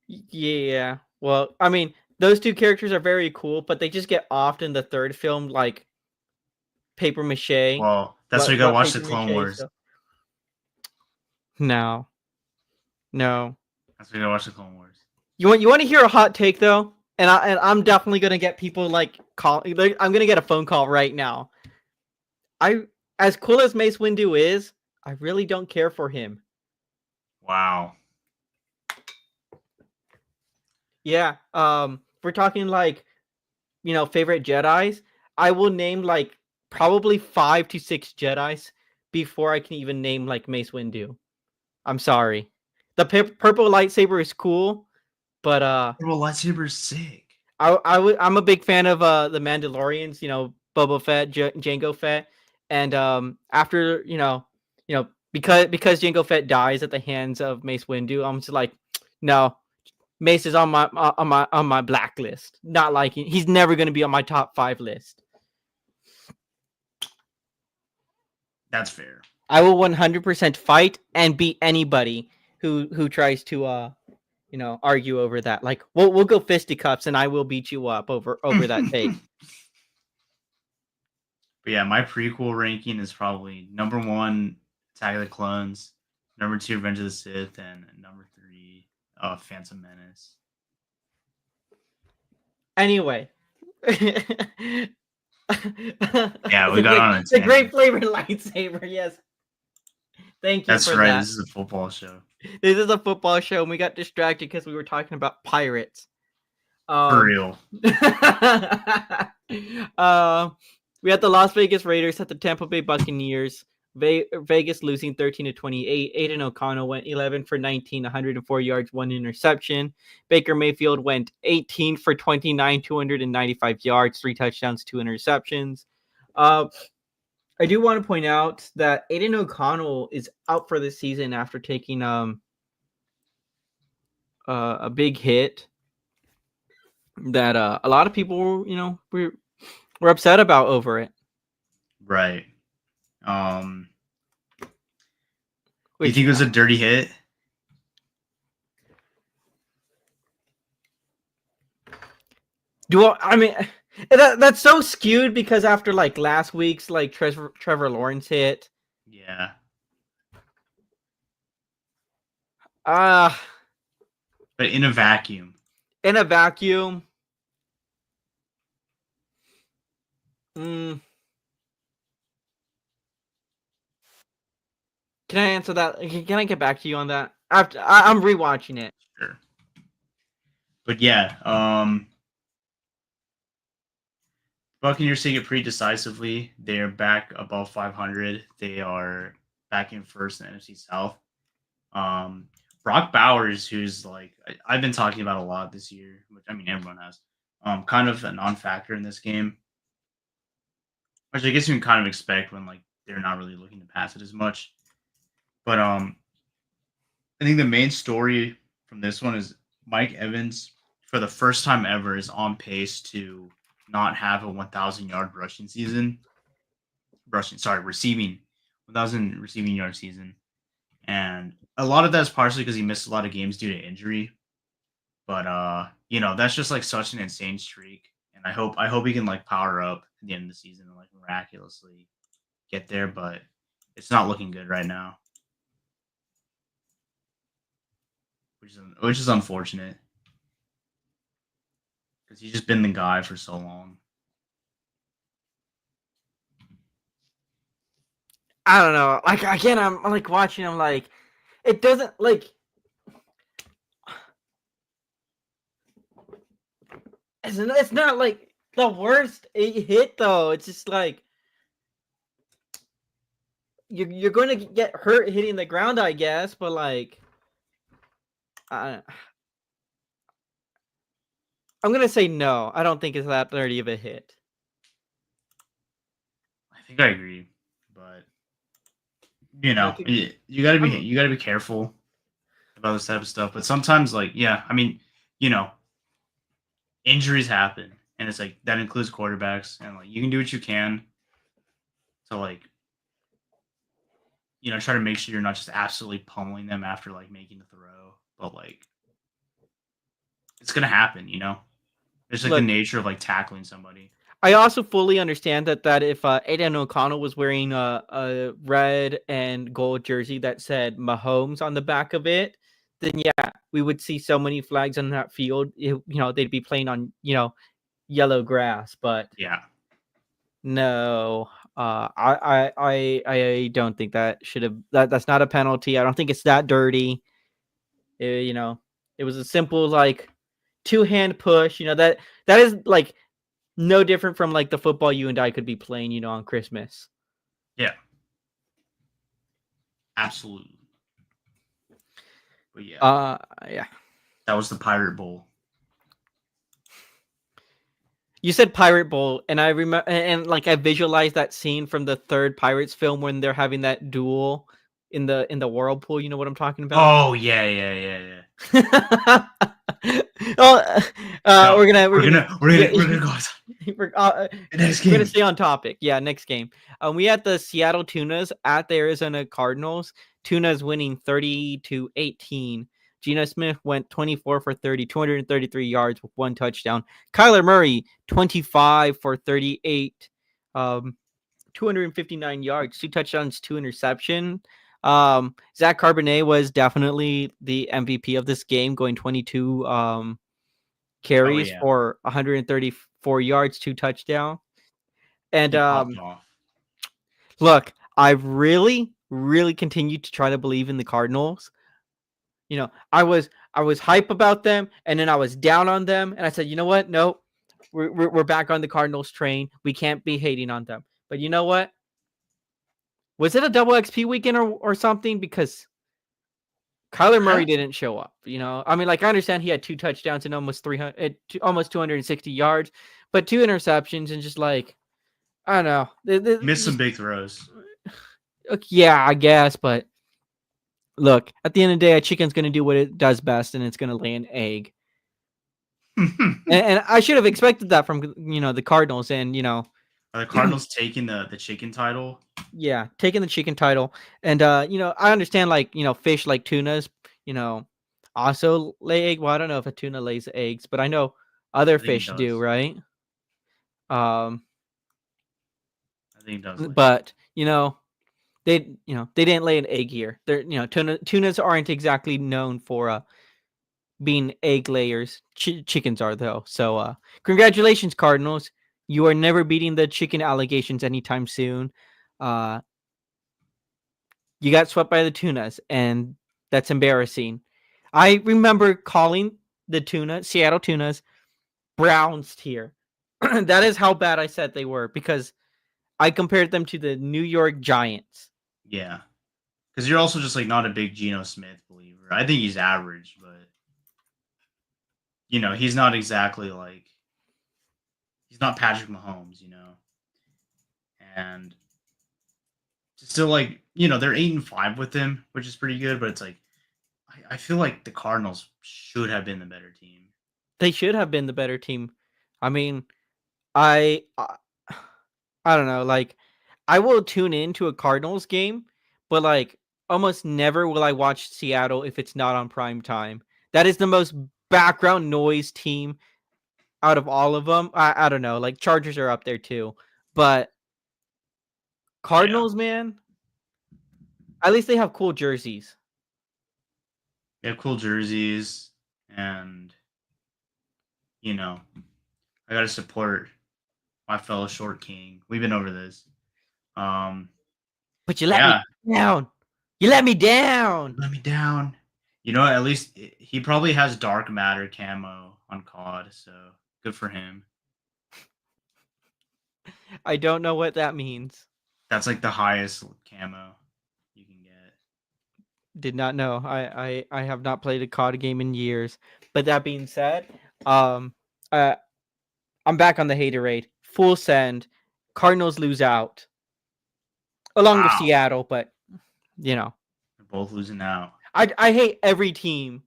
Yeah. Well, I mean, those two characters are very cool, but they just get off in the third film like paper mache. Well, that's why you gotta watch the paper Clone mache Wars. stuff. No. That's why you gotta watch the Clone Wars. You want to hear a hot take though? And I'm definitely gonna get people like I'm gonna get a phone call right now. As cool as Mace Windu is, I really don't care for him. Wow. Yeah. We're talking like, favorite Jedis. I will name like probably 5 to 6 Jedis before I can even name like Mace Windu. I'm sorry. The purple lightsaber is cool, but Purple lightsaber's sick. I'm a big fan of the Mandalorians. Boba Fett, Jango Fett, and after because Jango Fett dies at the hands of Mace Windu, I'm just like, no, Mace is on my blacklist. Not liking. He's never going to be on my top 5 list. That's fair. I will 100% fight and beat anybody who tries to argue over that. Like we'll go fisticuffs and I will beat you up over that take. But yeah, my prequel ranking is probably number 1, Attack of the Clones, number 2, Revenge of the Sith, and number 3, Phantom Menace. Anyway. Yeah, we got on it. It's a great flavored lightsaber, yes. Thank you. That's for right. That. This is a football show. This is a football show, and we got distracted because we were talking about pirates. For real. We had the Las Vegas Raiders at the Tampa Bay Buccaneers. Vegas losing 13-28. Aiden O'Connell went 11 for 19, 104 yards, 1 interception. Baker Mayfield went 18 for 29, 295 yards, 3 touchdowns, 2 interceptions. I do want to point out that Aiden O'Connell is out for the season after taking a big hit that a lot of people were upset about over it. Right. Do you think it was a dirty hit? I mean, that's so skewed because after like last week's like Trevor Lawrence hit. Yeah. But in a vacuum. In a vacuum. Can I answer that? Can I get back to you on that? After I'm rewatching it. Sure. But yeah, Buccaneers take it pretty decisively. They're back above 500. They are back in first in the NFC South. Brock Bowers, who's like I've been talking about a lot this year, which I mean everyone has, kind of a non-factor in this game, which I guess you can kind of expect when like they're not really looking to pass it as much. But I think the main story from this one is Mike Evans, for the first time ever, is on pace to not have a 1,000 yard receiving 1,000 receiving yard season. And a lot of that is partially because he missed a lot of games due to injury. But that's just like such an insane streak. And I hope he can like power up at the end of the season and like miraculously get there, but it's not looking good right now. Which is unfortunate. Because he's just been the guy for so long. I don't know. Like again, I'm like watching. I'm like, it doesn't like. It's not like the worst hit though. It's just like you're going to get hurt hitting the ground, I guess. But like, I'm gonna say no. I don't think it's that dirty of a hit. I think I agree, but you I know, think I'm you gotta be careful about this type of stuff. But sometimes, like, yeah, I mean, you know, injuries happen, and it's like that includes quarterbacks, and like you can do what you can to like try to make sure you're not just absolutely pummeling them after like making the throw, but like it's gonna happen. It's like the look. nature of like tackling somebody. I also fully understand that if Aiden O'Connell was wearing a red and gold jersey that said Mahomes on the back of it, then yeah, we would see so many flags on that field. They'd be playing on yellow grass, but Yeah, no, I don't think that should have that's not a penalty. I don't think it's that dirty. It was a simple like two-hand push. That is like no different from like the football you and I could be playing, on Christmas. yeah, absolutely. But yeah, Yeah. that was the Pirate Bowl. You said Pirate Bowl, and I remember, and like I visualized that scene from the third Pirates film when they're having that duel in the whirlpool. You know what I'm talking about? Oh yeah, yeah, yeah, yeah. Oh, No, yeah, we're gonna go next we're gonna game. stay on topic. Yeah, next game. We had the Seattle Tunas at the Arizona Cardinals. Tunas winning 30-18. Geno Smith went 24 for 30, 233 yards with one touchdown. Kyler Murray 25 for 38, 259 yards, two touchdowns, two interception. Zach Carbonet was definitely the MVP of this game, going 22 Oh carries yeah, for 134 yards, two touchdown. And he popped off. look, I really, really continued to try to believe in the Cardinals. I was hype about them, and then I was down on them, and I said, you know what? No, we're back on the Cardinals train. We can't be hating on them. But you know what? Was it a double XP weekend or something? Because Kyler Murray didn't show up. I mean, like I understand he had two touchdowns and almost 300, almost 260 yards, but two interceptions and just like I don't know, Missed some just big throws. yeah, I guess. But look, at the end of the day, a chicken's gonna do what it does best, and it's gonna lay an egg. And I should have expected that from the Cardinals, and Are the Cardinals taking the chicken title? yeah, taking the chicken title. And I understand like fish like tunas, also lay egg. Well, I don't know if a tuna lays eggs, but I know other I think it fish do, does. right? Um, I think it does lay eggs. but they didn't lay an egg here. They're tunas aren't exactly known for being egg layers. Chickens are though. So congratulations, Cardinals. You are never beating the chicken allegations anytime soon. Uh, you got swept by the tunas, and that's embarrassing. I remember calling the Seattle Tunas, Browns tier. That is how bad I said they were because I compared them to the New York Giants. Yeah, because you're also just like not a big Geno Smith believer. I think he's average, but he's not exactly like he's not Patrick Mahomes, and still like they're 8-5 with him, which is pretty good. But it's like I feel like the Cardinals should have been the better team. They should have been the better team. I mean, I I, I don't know. Like, I will tune into a Cardinals game, but like almost never will I watch Seattle if it's not on prime time. That is the most background noise team out of all of them. I don't know. Like Chargers are up there too, but Yeah, Cardinals, man, at least they have cool jerseys. they have cool jerseys, and I gotta support my fellow short king. We've been over this. Um, But you let me yeah, down. You let me down. let me down. At least he probably has dark matter camo on COD, so good for him. I don't know what that means. That's like the highest camo you can get. Did not know. I have not played a COD game in years. But that being said, um, uh, I'm back on the haterade. Full send. Cardinals lose out. along with Wow. Seattle, but you know, They're both losing out. I hate every team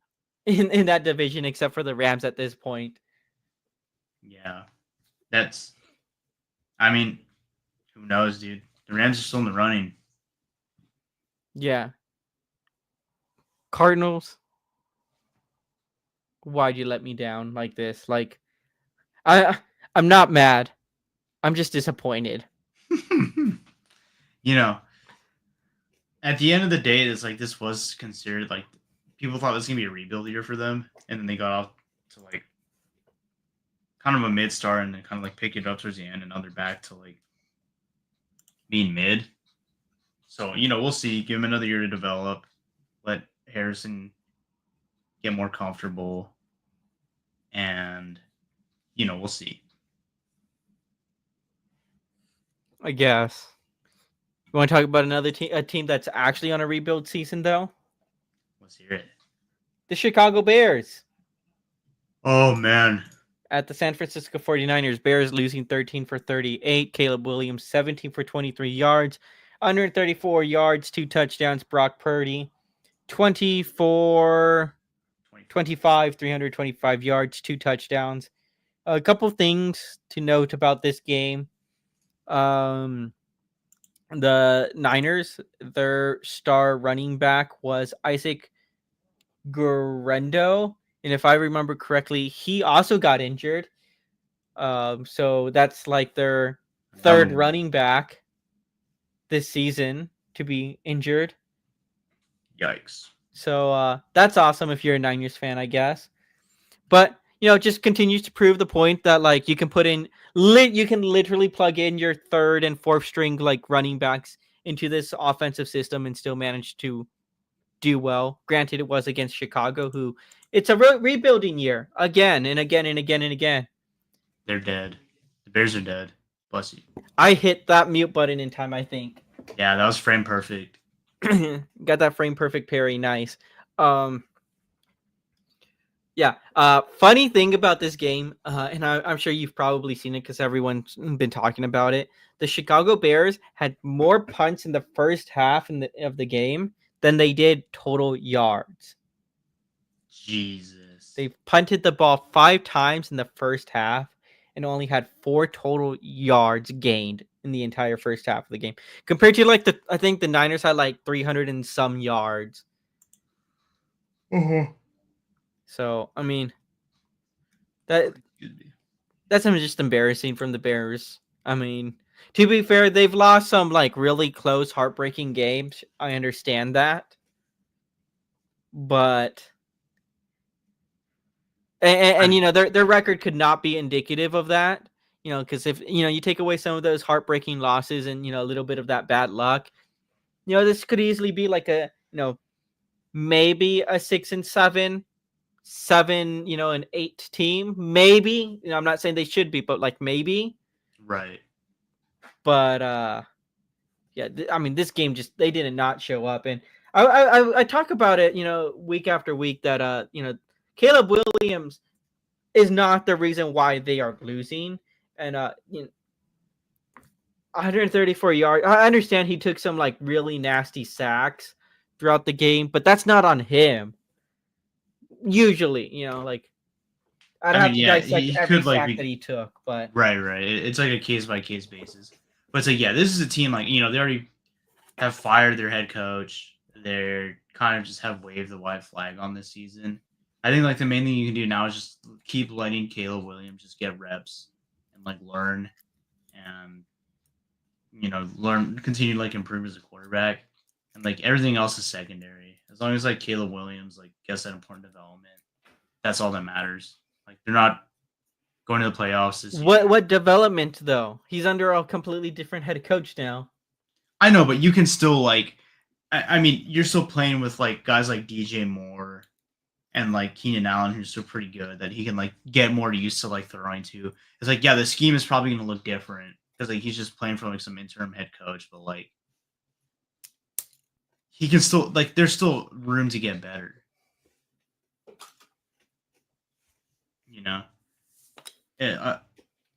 in that division except for the Rams at this point. Yeah. That's, I mean, who knows, dude? The Rams are still in the running. Yeah. Cardinals, why'd you let me down like this? Like, I I'm not mad. I'm just disappointed. You know, at the end of the day, it's like this was considered like people thought this was gonna be a rebuild year for them, and then they got off to like kind of a mid star and then kind of like pick it up towards the end, and now they're back to like being mid. So we'll see. Give him another year to develop. Let Harrison get more comfortable, and we'll see. I guess. You want to talk about another team, a team that's actually on a rebuild season, though? Let's hear it. The Chicago Bears. Oh man. At the San Francisco 49ers, Bears losing 13 for 38. Caleb Williams, 17 for 23 yards, 134 yards, 2 touchdowns. Brock Purdy, 24, 25, 325 yards, 2 touchdowns. A couple things to note about this game. The Niners, their star running back was Isaac Guerrero. And if I remember correctly, he also got injured. So that's like their third running back this season to be injured. Yikes. So that's awesome if you're a Niners fan, I guess. But just continues to prove the point that like you can put in you can literally plug in your third and fourth string like running backs into this offensive system and still manage to do well. Granted, it was against Chicago, who it's a rebuilding year again and again and again and again. They're dead. The Bears are dead. Bless you. I hit that mute button in time, I think. Yeah, that was frame perfect. Got that frame perfect parry. Nice. Yeah. Funny thing about this game, and I'm sure you've probably seen it because everyone's been talking about it. The Chicago Bears had more punts in the first half of the game than they did total yards. Jesus. They punted the ball 5 times in the first half and only had 4 total yards gained in the entire first half of the game. Compared to I think the Niners had like 300 and some yards. So, I mean, that's just embarrassing from the Bears. I mean, to be fair, they've lost some like really close, heartbreaking games. I understand that. But their record could not be indicative of that. Because if you take away some of those heartbreaking losses and a little bit of that bad luck, this could easily be like a maybe a 6-7, 7, an 8 team. Maybe I'm not saying they should be, but like maybe. Right. But yeah, I mean this game just they did not show up, and I talk about it week after week that Caleb Williams is not the reason why they are losing. And 134 yards. I understand he took some like really nasty sacks throughout the game, but that's not on him. Usually, like I'd have to dissect every sack that he took, but right. It's like a case by case basis. But it's like, yeah, this is a team like they already have fired their head coach. They're kind of just have waved the white flag on this season. I think like the main thing you can do now is just keep letting Caleb Williams just get reps and like learn and continue to like improve as a quarterback, and like everything else is secondary. As long as like Caleb Williams like gets that important development, that's all that matters. Like they're not going to the playoffs this year. What development though? He's under a completely different head coach now. I know, but you can still like, I mean, you're still playing with like guys like DJ Moore and like Keenan Allen, who's still pretty good, that he can like get more used to like throwing to. It's like, yeah, the scheme is probably going to look different because like he's just playing for like some interim head coach, but like he can still like there's still room to get better. Yeah,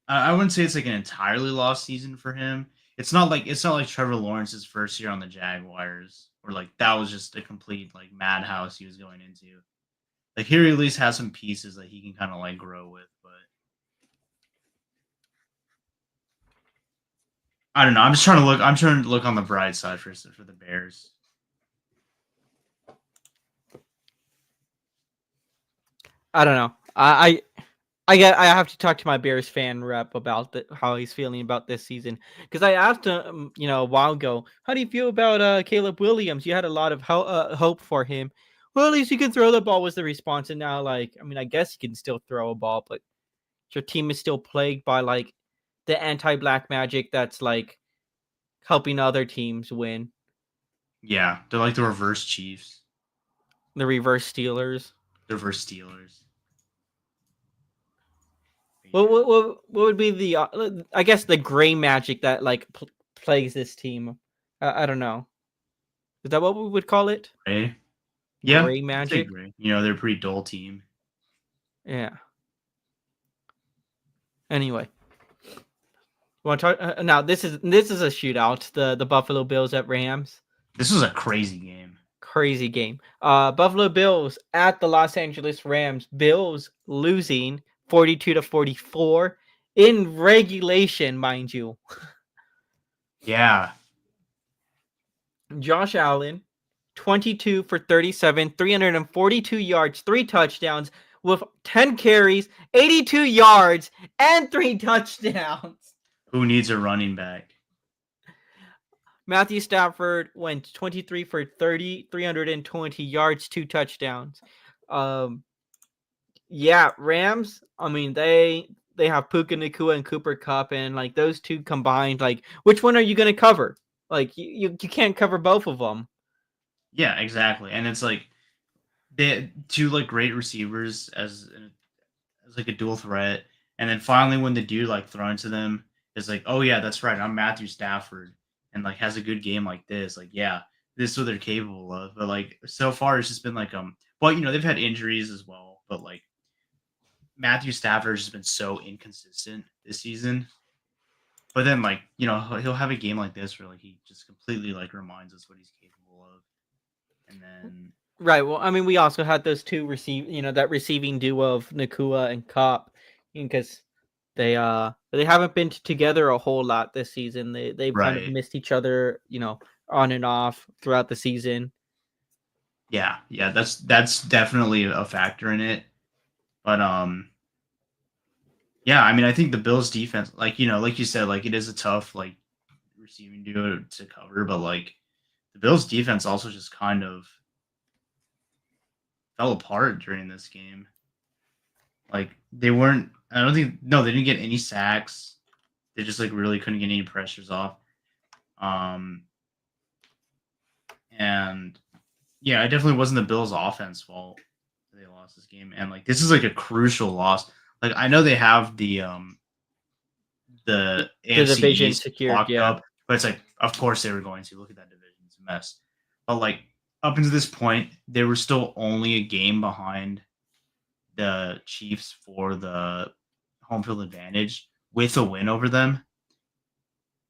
I wouldn't say it's like an entirely lost season for him. it's not like Trevor Lawrence's first year on the Jaguars, where like that was just a complete like madhouse he was going into. Like here, he at least has some pieces that he can kind of like grow with, but I don't know. I'm trying to look on the bright side for the Bears. I don't know. I have to talk to my Bears fan rep about how he's feeling about this season, because I asked him, a while ago, how do you feel about Caleb Williams? You had a lot of hope for him. Well, at least he can throw the ball, was the response. And now, like, I mean, I guess he can still throw a ball, but your team is still plagued by like the anti-black magic that's like helping other teams win. Yeah, they're like the reverse Chiefs, The reverse Steelers. the reverse Steelers. What would be the I guess the gray magic that like plagues this team? I don't know. Is that what we would call it? Gray? Yeah, Gray magic. gray. They're a pretty dull team. Yeah. Anyway, want to talk now? This is a shootout. The Buffalo Bills at Rams. This was a crazy game. Crazy game. Buffalo Bills at the Los Angeles Rams. Bills losing 42-44 in regulation, mind you. Yeah. Josh Allen, 22 for 37, 342 yards, 3 touchdowns with 10 carries, 82 yards, and 3 touchdowns. Who needs a running back? Matthew Stafford went 23 for 30, 320 yards, 2 touchdowns. Yeah, Rams, I mean, they have Puka Nacua and Cooper Kupp, and like those two combined, like which one are you going to cover? Like you can't cover both of them. Yeah, exactly. And it's like they two like great receivers as like a dual threat. And then finally when the dude like thrown to them is like, oh yeah, that's right, I'm Matthew Stafford, and like has a good game like this, like yeah, this is what they're capable of. But like so far it's just been like well, they've had injuries as well, but like Matthew Stafford has been so inconsistent this season. But then like, he'll have a game like this where like he just completely like reminds us what he's capable of. And then right, well, I mean, we also had those two that receiving duo of Nacua and Kupp, because they haven't been together a whole lot this season. They've kind of missed each other, on and off throughout the season. Yeah, that's definitely a factor in it. But yeah, I mean, I think the Bills defense, like you said, like it is a tough like receiving duo to cover, but like the Bills defense also just kind of fell apart during this game. Like they weren't. I don't think. No, they didn't get any sacks. They just like really couldn't get any pressures off. And yeah, it definitely wasn't the Bills' offense fault they lost this game. And like this is like a crucial loss. Like I know they have the AFC division East secured, yeah. up, but it's like of course they were going to. Look at that division; it's a mess. But like up until this point, they were still only a game behind the Chiefs for the home field advantage with a win over them.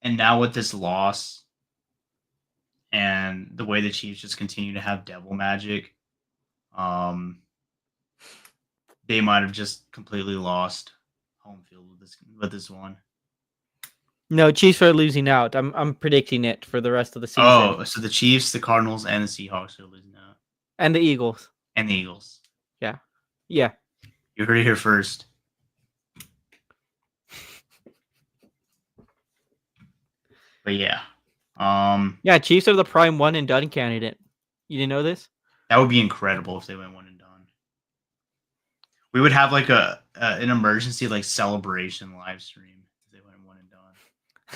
And now with this loss and the way the Chiefs just continue to have devil magic, they might have just completely lost home field with this one. No, Chiefs are losing out. I'm predicting it for the rest of the season. Oh, so the Chiefs, the Cardinals, and the Seahawks are losing out. And the Eagles. And the Eagles. Yeah. Yeah. You heard it here first. But yeah. Yeah, Chiefs are the prime one and done candidate. You didn't know this? That would be incredible if they went one and done. We would have like an emergency like celebration live stream if they went one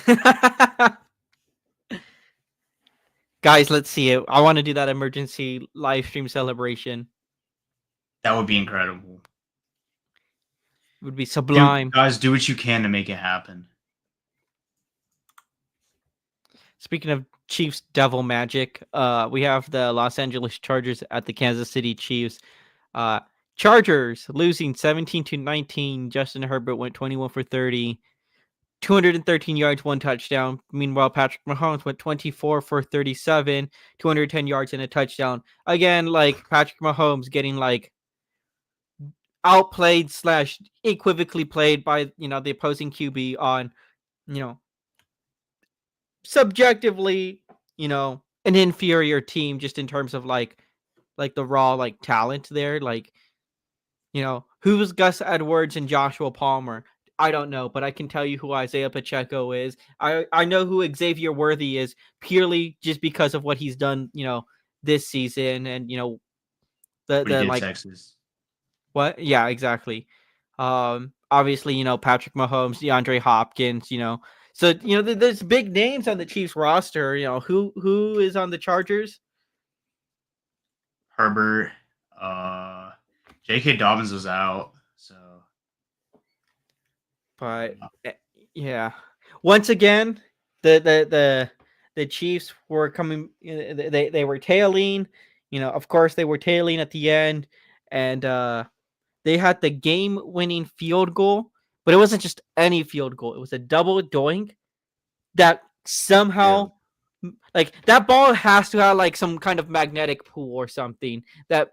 and done. Guys, let's see it. I want to do that emergency live stream celebration. That would be incredible. It would be sublime. Guys, do what you can to make it happen. Speaking of Chiefs devil magic, we have the Los Angeles Chargers at the Kansas City Chiefs. Chargers losing 17-19. Justin Herbert went 21 for 30, 213 yards, 1 touchdown. Meanwhile, Patrick Mahomes went 24 for 37, 210 yards and a touchdown. Again, like Patrick Mahomes getting like outplayed / equivocally played by the opposing QB on subjectively an inferior team just in terms of like the raw like talent there. Like who's Gus Edwards and Joshua Palmer? I don't know, but I can tell you who Isaiah Pacheco is. I know who Xavier Worthy is purely just because of what he's done, this season, and the like Texas. What? Yeah, exactly. Obviously, Patrick Mahomes, DeAndre Hopkins, so there's big names on the Chiefs roster. Who is on the Chargers? Herbert, J.K. Dobbins was out, so. But yeah, once again, the Chiefs were coming. They were tailing. Of course, they were tailing at the end, and they had the game-winning field goal. But it wasn't just any field goal; it was a double doink that somehow. Like that ball has to have like some kind of magnetic pull or something that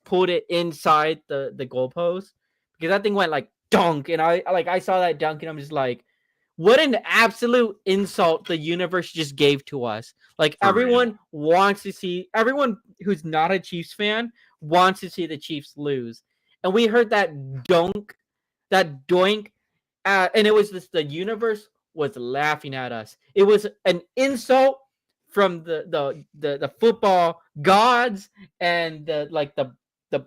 pulled it inside the goalpost, because that thing went like dunk, and I saw that dunk and I'm just like, what an absolute insult the universe just gave to us. Like everyone who's not a Chiefs fan wants to see the Chiefs lose, and we heard that doink, and it was the universe was laughing at us. It was an insult from the football gods and the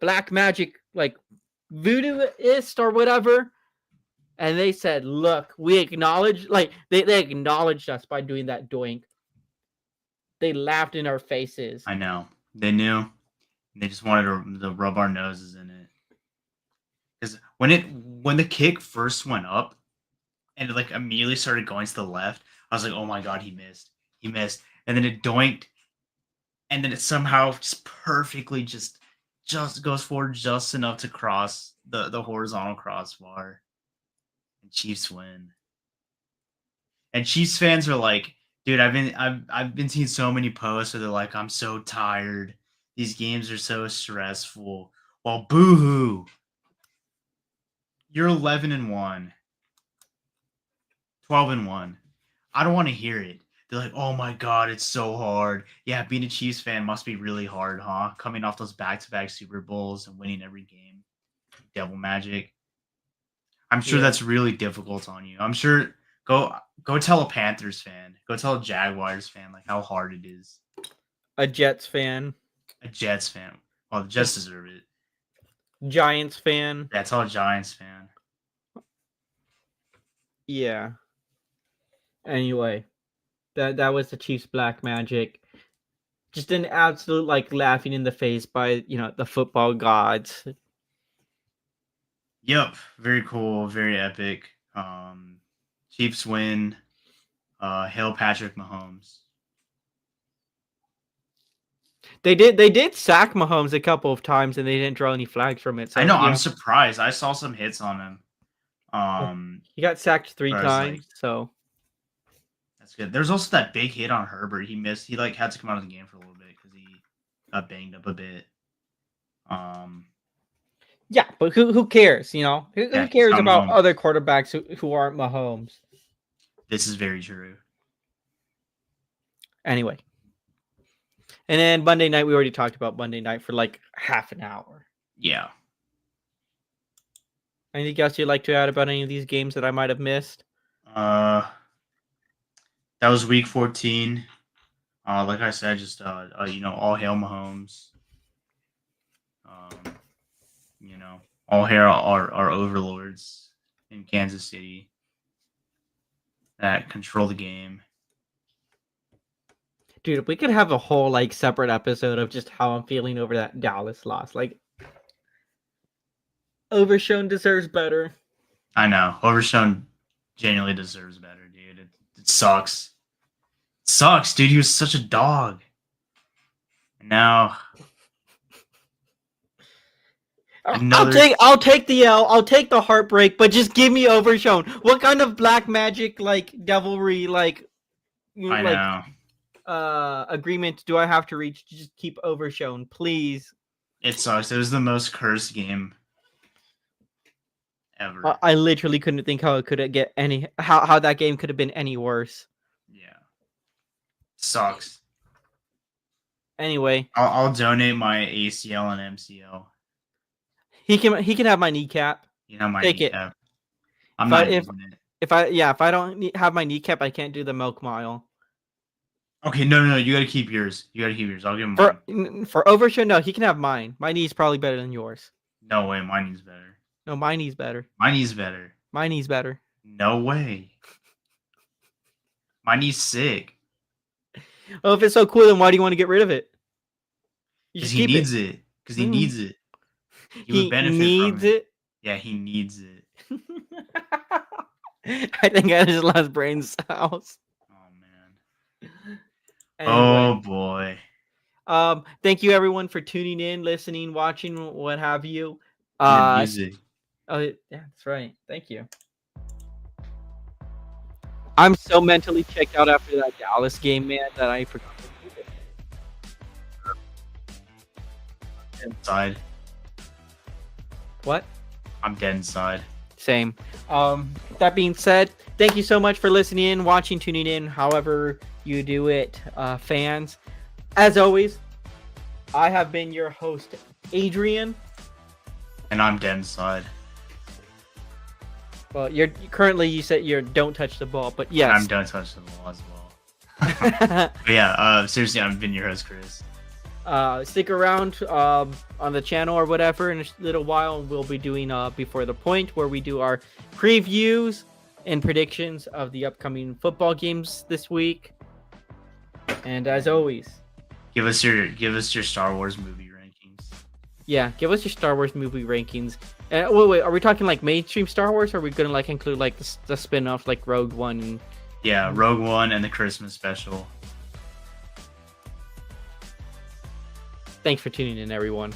black magic like voodooist or whatever. And they said, look, we acknowledge, like they acknowledged us by doing that doink. They laughed in our faces. I know. They knew. They just wanted to rub our noses in it. Because when the kick first went up and it like immediately started going to the left, I was like, oh my god, he missed. And then it doinked, and then it somehow just perfectly just goes forward just enough to cross the horizontal crossbar. And Chiefs win. And Chiefs fans are like, dude, I've been seeing so many posts where they're like, I'm so tired. These games are so stressful. Well, boo-hoo. You're 11-1. 12-1. I don't want to hear it. They're like, oh my god, it's so hard. Yeah, being a Chiefs fan must be really hard, huh? Coming off those back-to-back Super Bowls and winning every game. Devil magic. I'm sure that's really difficult on you. I'm sure go tell a Panthers fan. Go tell a Jaguars fan like how hard it is. A Jets fan. A Jets fan. Well, the Jets deserve it. Giants fan. Yeah, tell a Giants fan. Yeah. Anyway, that was the Chiefs black magic. Just an absolute like laughing in the face by the football gods. Yep, very cool, very epic. Chiefs win. Hail Patrick Mahomes. They did sack Mahomes a couple of times and they didn't draw any flags from it. So, I know, I'm surprised. I saw some hits on him. He got sacked 3 times, so that's good. There's also that big hit on Herbert. He missed. He like had to come out of the game for a little bit because he got banged up a bit. Yeah, but who cares? Who cares about other quarterbacks who aren't Mahomes? This is very true. Anyway. And then Monday night, we already talked about Monday night for like half an hour. Yeah. Anything else you'd like to add about any of these games that I might have missed? That was week 14. Like I said, just all hail Mahomes. All hail our overlords in Kansas City that control the game. Dude, if we could have a whole like separate episode of just how I'm feeling over that Dallas loss. Like, Overshown deserves better. I know. Overshown genuinely deserves better, dude. It sucks. It sucks, dude. He was such a dog. And now... I'll take the L. I'll take the heartbreak, but just give me Overshown. What kind of black magic devilry agreement do I have to reach to just keep Overshown, please? It sucks. It was the most cursed game ever. I literally couldn't think how it could get how that game could have been any worse. Yeah, sucks. Anyway, I'll donate my ACL and MCL. He can have my kneecap. You know my Take kneecap. It. I'm not using it. If I don't have my kneecap, I can't do the milk mile. Okay, no, you gotta keep yours. I'll give him mine. For Overshow, no, he can have mine. My knee's probably better than yours. No way, my knee's better. No, my knee's better. My knee's better. My knee's better. No way. My knee's sick. Oh, if it's so cool, then why do you want to get rid of it? Because he needs it. Because he needs it. He would benefit needs from it. Yeah, he needs it. I think I just lost brain cells. Oh man. Anyway, oh boy. Thank you everyone for tuning in, listening, watching, what have you. Music. Oh yeah, that's right. Thank you. I'm so mentally checked out after that Dallas game, man, that I forgot to do it. Inside. What? I'm dead inside. Same. That being said, thank you so much for listening in, watching, tuning in, however you do it, fans. As always, I have been your host, Adrian. And I'm dead inside. Well, you said you don't touch the ball, but yes. I'm don't touch the ball as well. But yeah, seriously, I've been your host, Chris. Stick around on the channel or whatever in a little while. We'll be doing Before the Point, where we do our previews and predictions of the upcoming football games this week. And as always, give us your Star Wars movie rankings. Yeah, give us your Star Wars movie rankings. Wait, are we talking mainstream Star Wars, or are we gonna include the spin-off like Rogue One? Yeah, Rogue One and the Christmas special. Thanks for tuning in, everyone.